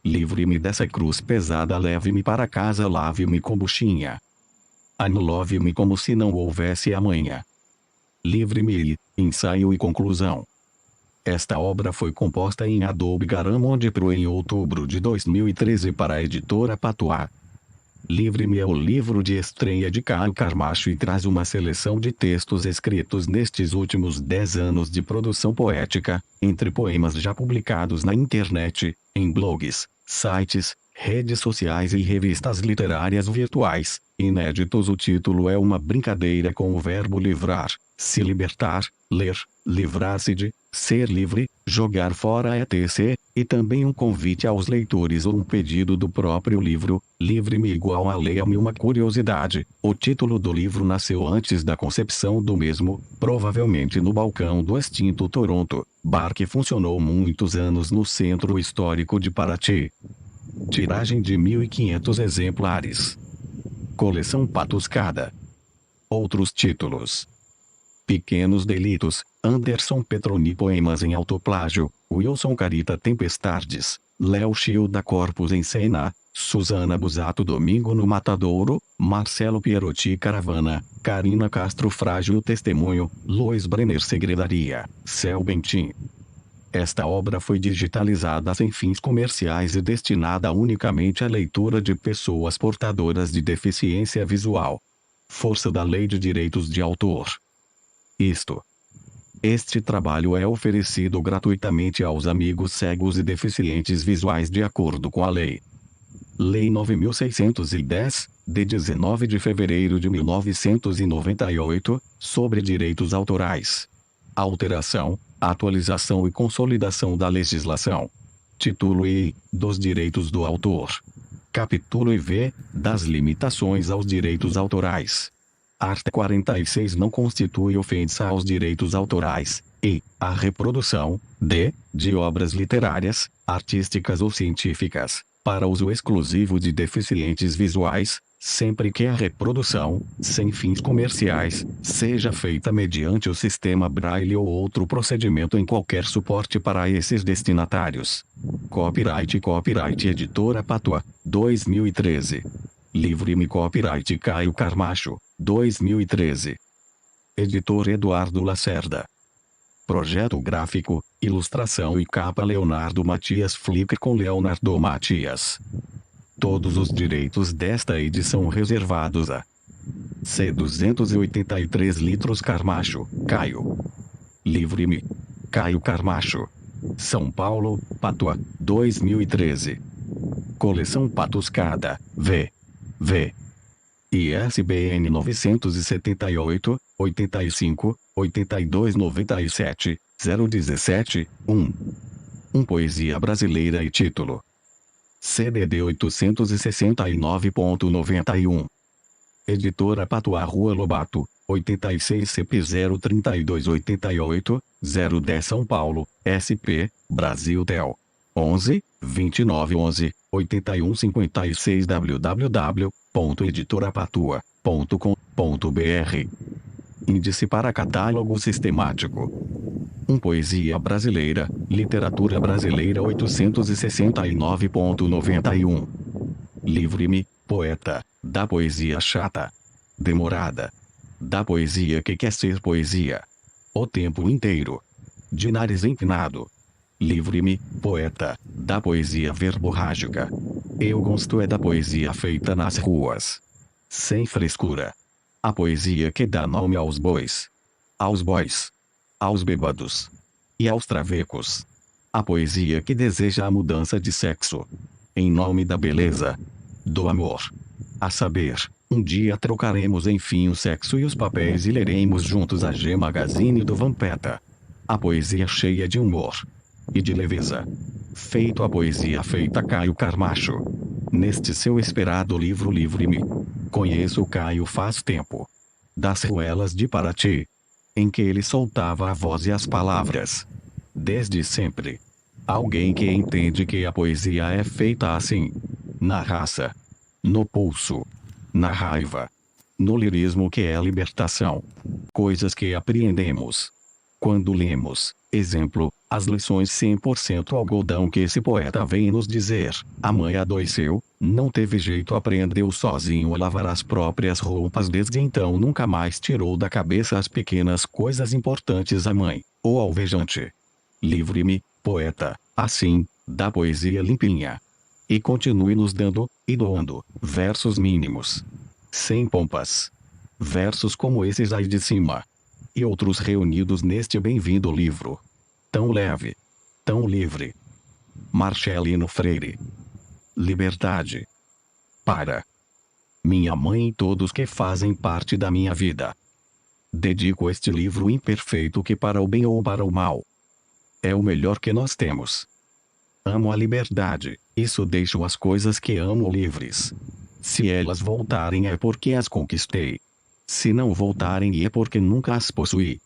Livre-me dessa cruz pesada, leve-me para casa, lave-me com buchinha. Anulove-me como se não houvesse amanhã. Livre-me, ensaio e conclusão. Esta obra foi composta em Adobe Garamond Pro em outubro de 2013 para a editora Patois. Livre-me é o livro de estreia de Caio Carmacho e traz uma seleção de textos escritos nestes últimos 10 anos de produção poética, entre poemas já publicados na internet, em blogs, sites, redes sociais e revistas literárias virtuais, inéditos. O título é uma brincadeira com o verbo livrar, se libertar, ler, livrar-se de, ser livre, jogar fora etc., e também um convite aos leitores ou um pedido do próprio livro. Livre-me igual a leia-me. Uma curiosidade: o título do livro nasceu antes da concepção do mesmo, provavelmente no balcão do extinto Toronto, bar que funcionou muitos anos no centro histórico de Paraty. Tiragem de 1.500 exemplares. Coleção Patuscada. Outros títulos: Pequenos Delitos, Anderson Petroni, poemas em autoplágio, Wilson Carita, Tempestades, Léo Childa, Corpus em Cena, Susana Busato, Domingo no Matadouro, Marcelo Pierotti, Caravana, Karina Castro, Frágil Testemunho, Lois Brenner, Segredaria, Céu Bentim. Esta obra foi digitalizada sem fins comerciais e destinada unicamente à leitura de pessoas portadoras de deficiência visual. Força da Lei de Direitos de Autor. Este trabalho é oferecido gratuitamente aos amigos cegos e deficientes visuais de acordo com a Lei 9.610, de 19 de fevereiro de 1998, sobre direitos autorais. Alteração, atualização e consolidação da legislação. Título I, dos direitos do autor. Capítulo IV, das limitações aos direitos autorais. Art. 46 não constitui ofensa aos direitos autorais, e a reprodução, de obras literárias, artísticas ou científicas, para uso exclusivo de deficientes visuais, sempre que a reprodução, sem fins comerciais, seja feita mediante o sistema Braille ou outro procedimento em qualquer suporte para esses destinatários. Copyright Editora Patois, 2013. Livre-me. Copyright Caio Carmacho, 2013. Editor Eduardo Lacerda. Projeto gráfico, ilustração e capa Leonardo Matias Flickr com Leonardo Matias. Todos os direitos desta edição reservados a C. 283 litros Carmacho, Caio. Livre-me. Caio Carmacho. São Paulo, Patois, 2013. Coleção Patuscada, V. ISBN 978, 85, 82 97, 017, 1. Poesia brasileira e título: CDD 869.91. Editora Patois, Rua Lobato, 86 CP 03288, 010 São Paulo, SP, Brasil Tel. 11, 2911, 8156 www.editorapatua.com.br. Índice para catálogo sistemático. Poesia brasileira, literatura brasileira 869.91. Livre-me, poeta, da poesia chata, demorada, da poesia que quer ser poesia o tempo inteiro. De nariz empinado. Livre-me, poeta, da poesia verborrágica. Eu gosto é da poesia feita nas ruas, sem frescura. A poesia que dá nome aos bois, aos bêbados e aos travecos. A poesia que deseja a mudança de sexo, em nome da beleza, do amor. A saber, um dia trocaremos enfim o sexo e os papéis e leremos juntos a G Magazine do Vampeta. A poesia cheia de humor e de leveza. Feito a poesia feita Caio Carmacho. Neste seu esperado livro Livre-me. Conheço o Caio faz tempo. das ruelas de Paraty, em que ele soltava a voz e as palavras. Desde sempre. Alguém que entende que a poesia é feita assim. Na raça. No pulso. Na raiva. No lirismo que é a libertação. Coisas que apreendemos quando lemos, exemplo, as lições 100% algodão que esse poeta vem nos dizer. A mãe adoeceu, não teve jeito, aprendeu sozinho a lavar as próprias roupas, desde então nunca mais tirou da cabeça as pequenas coisas importantes. A mãe, o alvejante. Livre-me, poeta, assim, da poesia limpinha. E continue nos dando, e doando, versos mínimos. Sem pompas. Versos como esses aí de cima. E outros reunidos neste bem-vindo livro. Tão leve. Tão livre. Marcelino Freire. Liberdade. Para minha mãe e todos que fazem parte da minha vida. Dedico este livro imperfeito que, para o bem ou para o mal, é o melhor que nós temos. Amo a liberdade, isso deixo as coisas que amo livres. Se elas voltarem é porque as conquistei. Se não voltarem é porque nunca as possuí.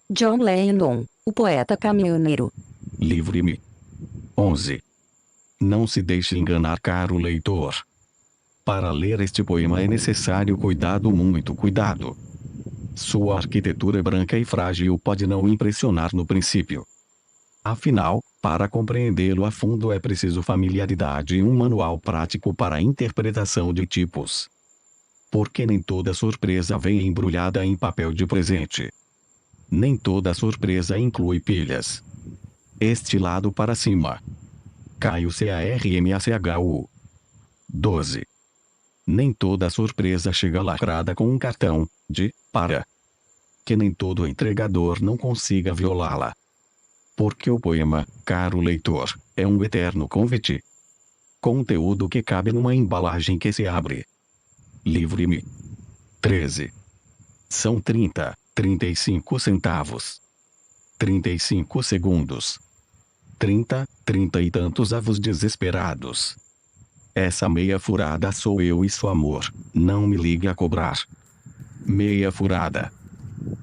John Lennon, o poeta caminhoneiro. Livre-me. 11. Não se deixe enganar, caro leitor. Para ler este poema é necessário cuidado, muito cuidado. Sua arquitetura branca e frágil pode não impressionar no princípio. Afinal, para compreendê-lo a fundo é preciso familiaridade e um manual prático para a interpretação de tipos. Porque nem toda surpresa vem embrulhada em papel de presente. Nem toda surpresa inclui pilhas. Este lado para cima. Caio CARMACHU. 12. Nem toda surpresa chega lacrada com um cartão de para. Que nem todo entregador não consiga violá-la. Porque o poema, caro leitor, é um eterno convite. Conteúdo que cabe numa embalagem que se abre. Livre-me. 13. São 35 centavos. 35 segundos. 30 e tantos avos desesperados. Essa meia furada sou eu e seu amor, não me ligue a cobrar. Meia furada.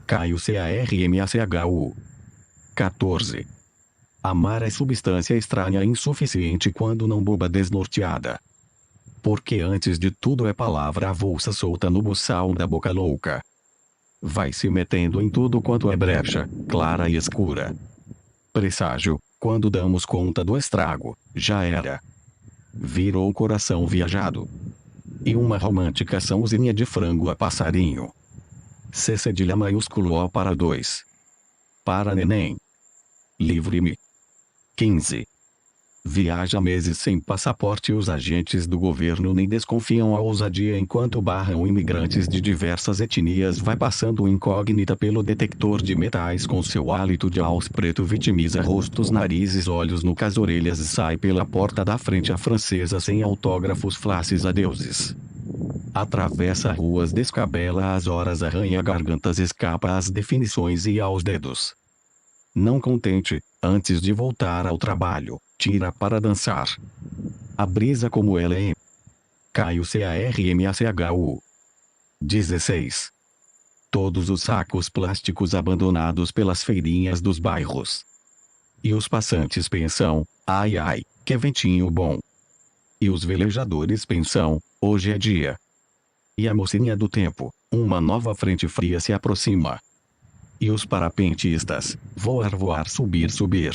Caio CARMACHU. 14. Amar é substância estranha e insuficiente quando não boba desnorteada. Porque antes de tudo é palavra avulsa solta no buçal da boca louca. Vai se metendo em tudo quanto é brecha, clara e escura. Presságio, quando damos conta do estrago, já era. Virou coração viajado. E uma romântica sãozinha de frango a passarinho. C cedilha maiúsculo O para 2. Para neném. Livre-me. 15. Viaja meses sem passaporte e os agentes do governo nem desconfiam a ousadia enquanto barram imigrantes de diversas etnias. Vai passando incógnita pelo detector de metais com seu hálito de alce preto, vitimiza rostos, narizes, olhos, nucas, orelhas e sai pela porta da frente a francesa sem autógrafos, flashes a deuses. Atravessa ruas, descabela as horas, arranha gargantas, escapa às definições e aos dedos. Não contente, antes de voltar ao trabalho, tira para dançar. A brisa como ela é. Caio CARMACHU. 16. Todos os sacos plásticos abandonados pelas feirinhas dos bairros. E os passantes pensam, ai ai, que ventinho bom. E os velejadores pensam, hoje é dia. E a mocinha do tempo, uma nova frente fria se aproxima. E os parapentistas, voar, voar, subir, subir.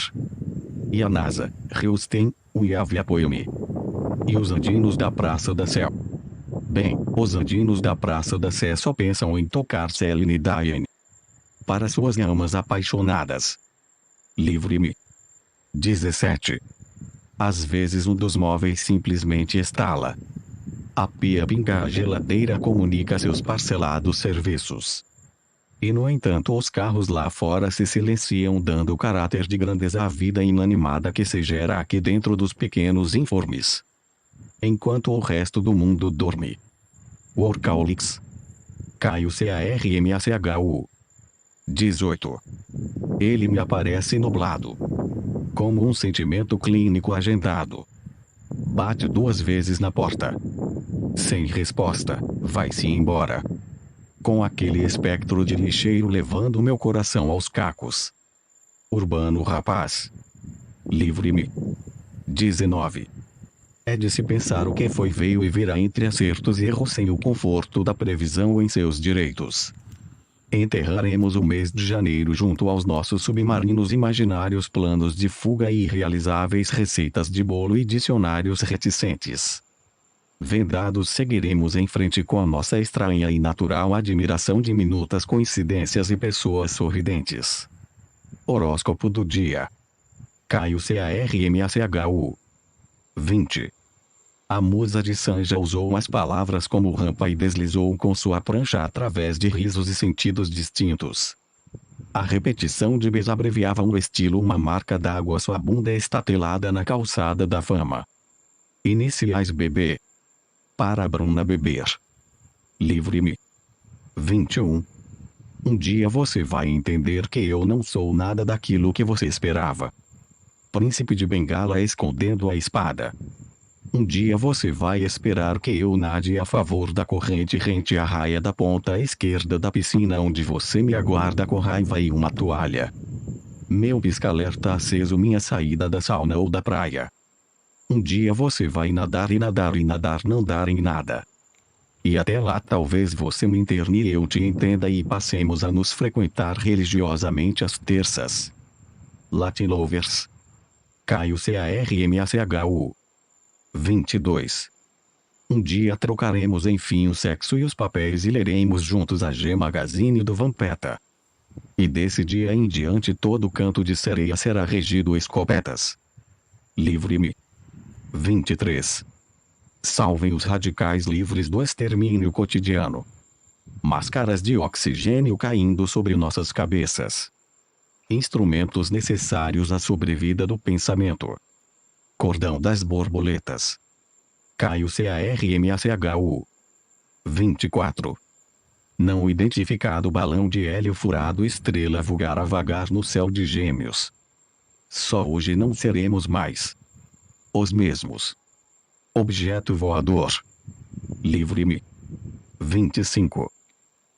E a NASA, Houston, Uiave, apoio-me. E os andinos da Praça da Sé. Bem, os andinos da Praça da Sé só pensam em tocar Celine Dion. Para suas amas apaixonadas. Livre-me. 17. Às vezes um dos móveis simplesmente estala. A pia pinga, a geladeira comunica seus parcelados serviços. E no entanto os carros lá fora se silenciam, dando caráter de grandeza à vida inanimada que se gera aqui dentro dos pequenos informes. Enquanto o resto do mundo dorme. Workaholics. Caio CARMACHU. 18. Ele me aparece nublado. Como um sentimento clínico agendado. Bate 2 vezes na porta. Sem resposta, vai-se embora. Com aquele espectro de lixeiro levando meu coração aos cacos. Urbano rapaz. Livre-me. 19. É de se pensar o que foi veio e virá entre acertos e erros sem o conforto da previsão em seus direitos. Enterraremos o mês de janeiro junto aos nossos submarinos imaginários planos de fuga e irrealizáveis receitas de bolo e dicionários reticentes. Vendados seguiremos em frente com a nossa estranha e natural admiração de minutas coincidências e pessoas sorridentes. Horóscopo do dia. Caio CARMACHU. 20. A musa de Sanja usou as palavras como rampa e deslizou com sua prancha através de risos e sentidos distintos. A repetição de Bs abreviava um estilo, uma marca d'água, sua bunda estatelada na calçada da fama. Iniciais BB. Para Bruna beber. Livre-me. 21. Um dia você vai entender que eu não sou nada daquilo que você esperava. Príncipe de Bengala escondendo a espada. Um dia você vai esperar que eu nade a favor da corrente rente à raia da ponta esquerda da piscina onde você me aguarda com raiva e uma toalha. Meu pisca-alerta aceso, minha saída da sauna ou da praia. Um dia você vai nadar e nadar e nadar, não dar em nada. E até lá talvez você me interne e eu te entenda e passemos a nos frequentar religiosamente às terças. Latin Lovers. Caio CARMACHU. 22. Um dia trocaremos enfim o sexo e os papéis e leremos juntos a G Magazine do Vampeta. E desse dia em diante todo canto de sereia será regido escopetas. Livre-me. 23. Salvem os radicais livres do extermínio cotidiano. Máscaras de oxigênio caindo sobre nossas cabeças. Instrumentos necessários à sobrevida do pensamento. Cordão das borboletas. Caio CARMACHU. 24. Não identificado balão de hélio furado, estrela vulgar a vagar no céu de Gêmeos. Só hoje não seremos mais os mesmos. Objeto voador. Livre-me. 25.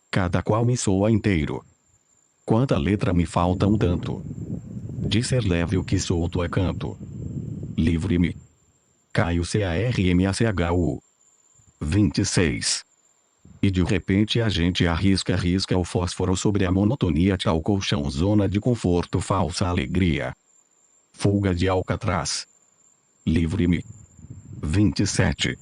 Cada qual me soa inteiro. Quanta letra me falta um tanto. De ser leve o que solto é canto. Livre-me. Caio CARMACHU. 26. E de repente a gente arrisca o fósforo sobre a monotonia, tchau colchão, zona de conforto, falsa alegria. Fuga de Alcatraz. Livre-me. 27.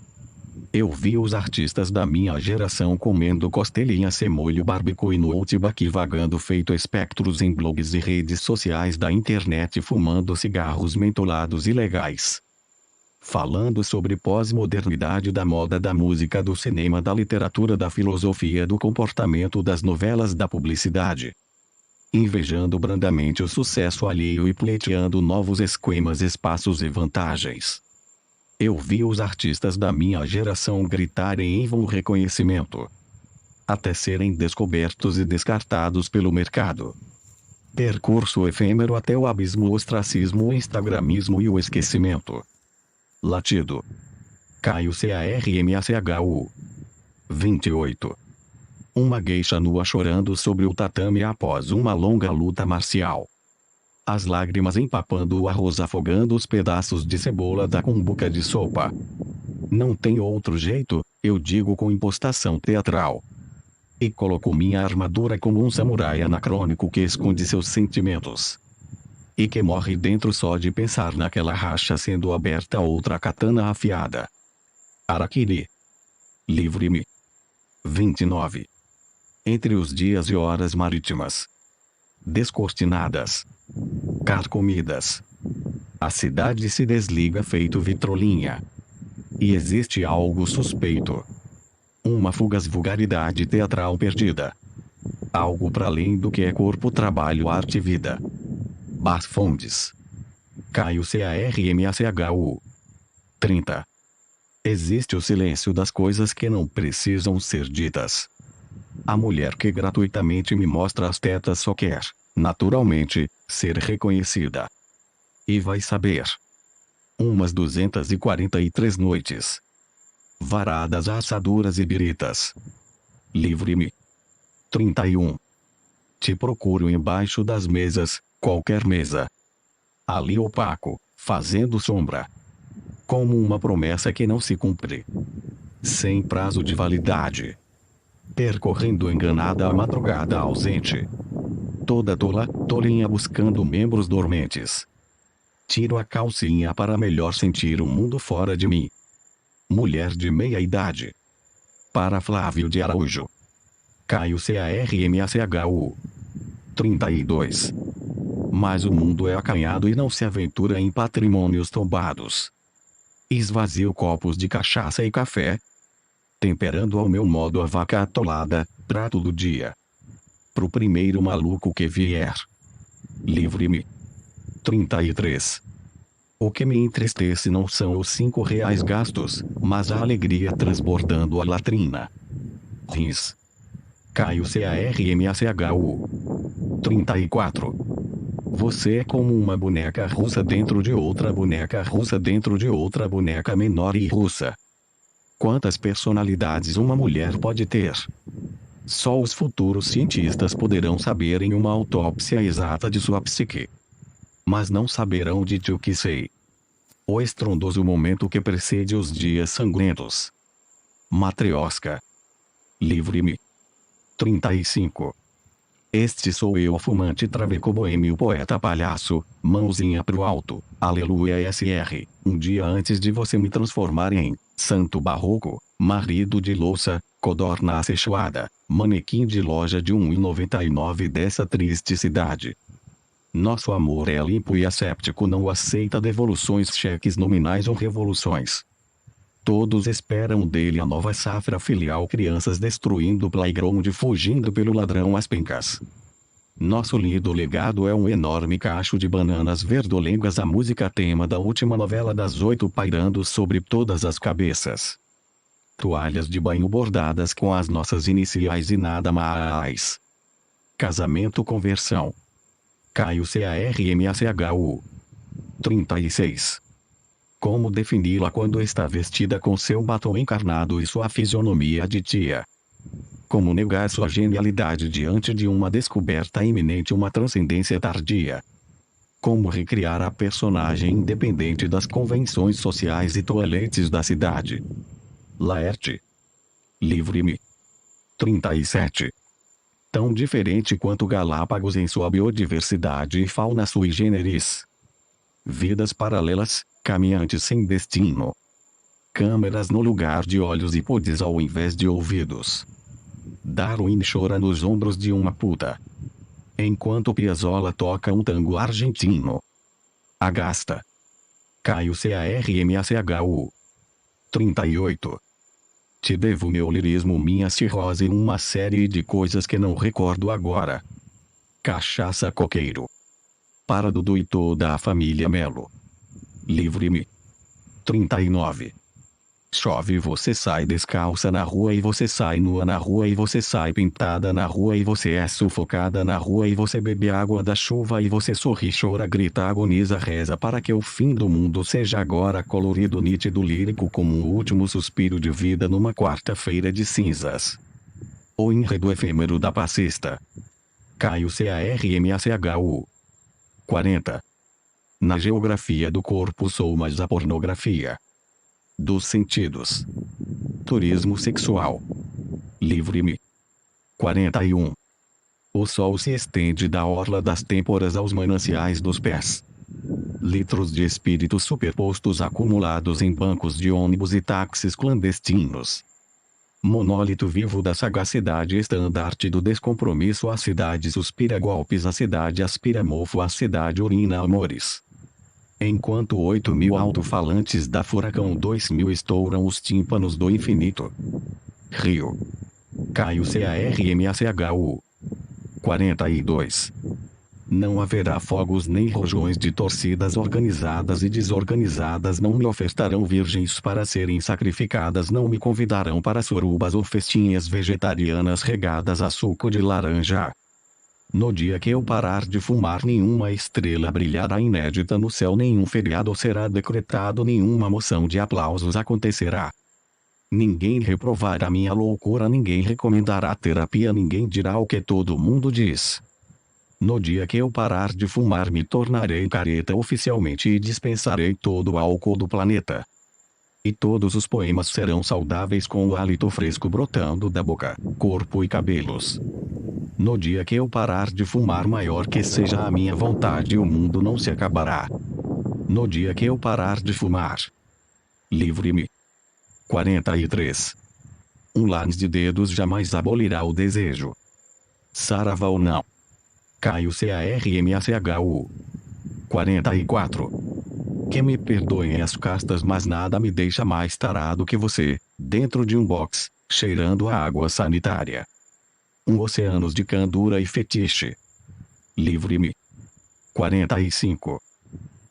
Eu vi os artistas da minha geração comendo costelinha, semolho, barbecue no Outback, vagando feito espectros em blogs e redes sociais da internet, fumando cigarros mentolados ilegais. Falando sobre pós-modernidade, da moda, da música, do cinema, da literatura, da filosofia, do comportamento, das novelas, da publicidade. Invejando brandamente o sucesso alheio e pleiteando novos esquemas, espaços e vantagens. Eu vi os artistas da minha geração gritarem em vão reconhecimento, até serem descobertos e descartados pelo mercado. Percurso efêmero até o abismo, o ostracismo, o instagramismo e o esquecimento. Latido. Caio CARMACHU. 28. Uma geisha nua chorando sobre o tatame após uma longa luta marcial. As lágrimas empapando o arroz, afogando os pedaços de cebola da cumbuca de sopa. Não tem outro jeito, eu digo com impostação teatral. E coloco minha armadura como um samurai anacrônico que esconde seus sentimentos. E que morre dentro só de pensar naquela racha sendo aberta, outra katana afiada. Arakiri. Livre-me. 29. Entre os dias e horas marítimas. Descortinadas. Carcomidas. A cidade se desliga feito vitrolinha. E existe algo suspeito. Uma fugaz vulgaridade teatral perdida. Algo para além do que é corpo, trabalho, arte e vida. Bas Fondes. Caio CARMACHU. 30. Existe o silêncio das coisas que não precisam ser ditas. A mulher que gratuitamente me mostra as tetas só quer, naturalmente, ser reconhecida. E vai saber. Umas 243 noites. Varadas, assaduras e biritas. Livre-me. 31. Te procuro embaixo das mesas, qualquer mesa. Ali opaco, fazendo sombra. Como uma promessa que não se cumpre. Sem prazo de validade. Percorrendo enganada a madrugada ausente. Toda tolinha buscando membros dormentes. Tiro a calcinha para melhor sentir o mundo fora de mim. Mulher de meia idade. Para Flávio de Araújo. Caio CARMACHU. 32. Mas o mundo é acanhado e não se aventura em patrimônios tombados. Esvazio copos de cachaça e café. Temperando ao meu modo a vaca atolada, prato do dia. Pro primeiro maluco que vier. Livre-me. 33. O que me entristece não são os R$ 5 gastos, mas a alegria transbordando a latrina. Rins. Caio CARMACHU. 34. Você é como uma boneca russa dentro de outra boneca russa dentro de outra boneca menor e russa. Quantas personalidades uma mulher pode ter? Só os futuros cientistas poderão saber em uma autópsia exata de sua psique. Mas não saberão de ti o que sei. O estrondoso momento que precede os dias sangrentos. Matrioska. Livre-me. 35. Este sou eu, fumante traveco boêmio poeta palhaço, mãozinha pro alto, aleluia SR, um dia antes de você me transformar em santo barroco, marido de louça, codorna acechada, manequim de loja de R$ 1,99 dessa triste cidade. Nosso amor é limpo e asséptico, não aceita devoluções, cheques nominais ou revoluções. Todos esperam dele a nova safra filial, crianças destruindo o playground, fugindo pelo ladrão às pencas. Nosso lindo legado é um enorme cacho de bananas verdolengas, a música tema da última novela das 8 pairando sobre todas as cabeças. Toalhas de banho bordadas com as nossas iniciais e nada mais. Casamento conversão. Caio CARMACHU. 36. Como defini-la quando está vestida com seu batom encarnado e sua fisionomia de tia? Como negar sua genialidade diante de uma descoberta iminente, uma transcendência tardia? Como recriar a personagem independente das convenções sociais e toaletes da cidade? Laerte. Livre-me. 37. Tão diferente quanto Galápagos em sua biodiversidade e fauna sui generis. Vidas paralelas, caminhantes sem destino. Câmeras no lugar de olhos e pods ao invés de ouvidos. Darwin chora nos ombros de uma puta. Enquanto Piazzolla toca um tango argentino. Agasta. Caio CARMACHU. 38. Te devo meu lirismo, minha cirrose e uma série de coisas que não recordo agora. Cachaça coqueiro. Para Dudu e toda a família Melo. Livre-me. 39. Chove, você sai descalça na rua e você sai nua na rua e você sai pintada na rua e você é sufocada na rua e você bebe água da chuva e você sorri, chora, grita, agoniza, reza para que o fim do mundo seja agora, colorido, nítido, lírico como o último suspiro de vida numa quarta-feira de cinzas. O enredo efêmero da passista. Caio CARMACHU. 40. Na geografia do corpo sou mais a pornografia dos sentidos. Turismo sexual. Livre-me. 41. O sol se estende da orla das têmporas aos mananciais dos pés. Litros de espíritos superpostos acumulados em bancos de ônibus e táxis clandestinos. Monólito vivo da sagacidade, estandarte do descompromisso, a cidade suspira golpes, a cidade aspira mofo, a cidade urina amores. Enquanto 8.000 alto-falantes da Furacão 2000 estouram os tímpanos do infinito. Rio. Caio CARMACHU. 42. Não haverá fogos nem rojões de torcidas organizadas e desorganizadas, não me ofertarão virgens para serem sacrificadas, não me convidarão para surubas ou festinhas vegetarianas regadas a suco de laranja. No dia que eu parar de fumar, nenhuma estrela brilhará inédita no céu, nenhum feriado será decretado, nenhuma moção de aplausos acontecerá. Ninguém reprovará minha loucura, ninguém recomendará terapia, ninguém dirá o que todo mundo diz. No dia que eu parar de fumar, me tornarei careta oficialmente e dispensarei todo o álcool do planeta. E todos os poemas serão saudáveis com o hálito fresco brotando da boca, corpo e cabelos. No dia que eu parar de fumar, maior que seja a minha vontade, o mundo não se acabará. No dia que eu parar de fumar. Livre-me. 43. Um lance de dedos jamais abolirá o desejo. Sarava ou não. Caio CARMACHU. 44. Que me perdoem as castas, mas nada me deixa mais tarado que você, dentro de um box, cheirando a água sanitária. Um oceano de candura e fetiche. Livre-me. 45.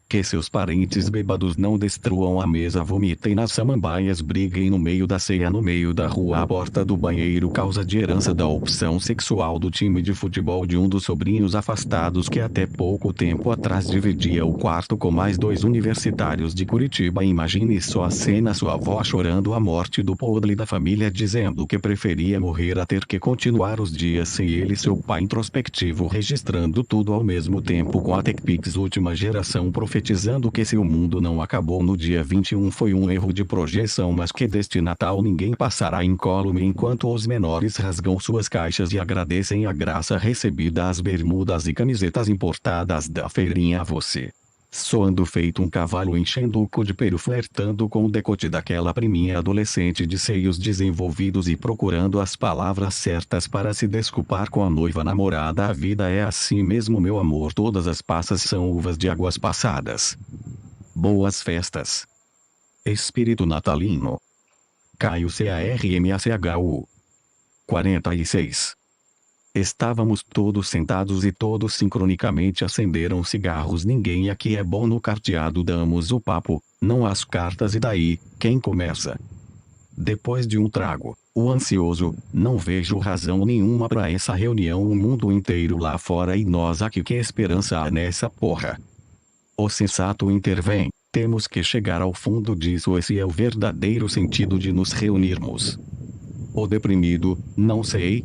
Que seus parentes bêbados não destruam a mesa, vomitem nas samambaias, briguem no meio da ceia, no meio da rua, à porta do banheiro, causa de herança da opção sexual do time de futebol de um dos sobrinhos afastados que até pouco tempo atrás dividia o quarto com mais 2 universitários de Curitiba. Imagine só a cena: sua avó chorando a morte do podre da família, dizendo que preferia morrer a ter que continuar os dias sem ele, seu pai introspectivo registrando tudo ao mesmo tempo com a TechPix última geração, profetizando que se o mundo não acabou no dia 21 foi um erro de projeção, mas que deste Natal ninguém passará incólume, enquanto os menores rasgam suas caixas e agradecem a graça recebida, as bermudas e camisetas importadas da feirinha a você. Soando feito um cavalo, enchendo o cu de peru, flertando com o decote daquela priminha adolescente de seios desenvolvidos e procurando as palavras certas para se desculpar com a noiva namorada. A vida é assim mesmo, meu amor, todas as passas são uvas de águas passadas. Boas festas. Espírito natalino. Caio CARMACHU. 46. Estávamos todos sentados e todos sincronicamente acenderam cigarros. Ninguém aqui é bom no carteado, damos o papo, não as cartas, e daí, quem começa? Depois de um trago, o ansioso: não vejo razão nenhuma pra essa reunião, o mundo inteiro lá fora e nós aqui, que esperança há nessa porra? O sensato intervém: temos que chegar ao fundo disso, esse é o verdadeiro sentido de nos reunirmos. O deprimido: não sei.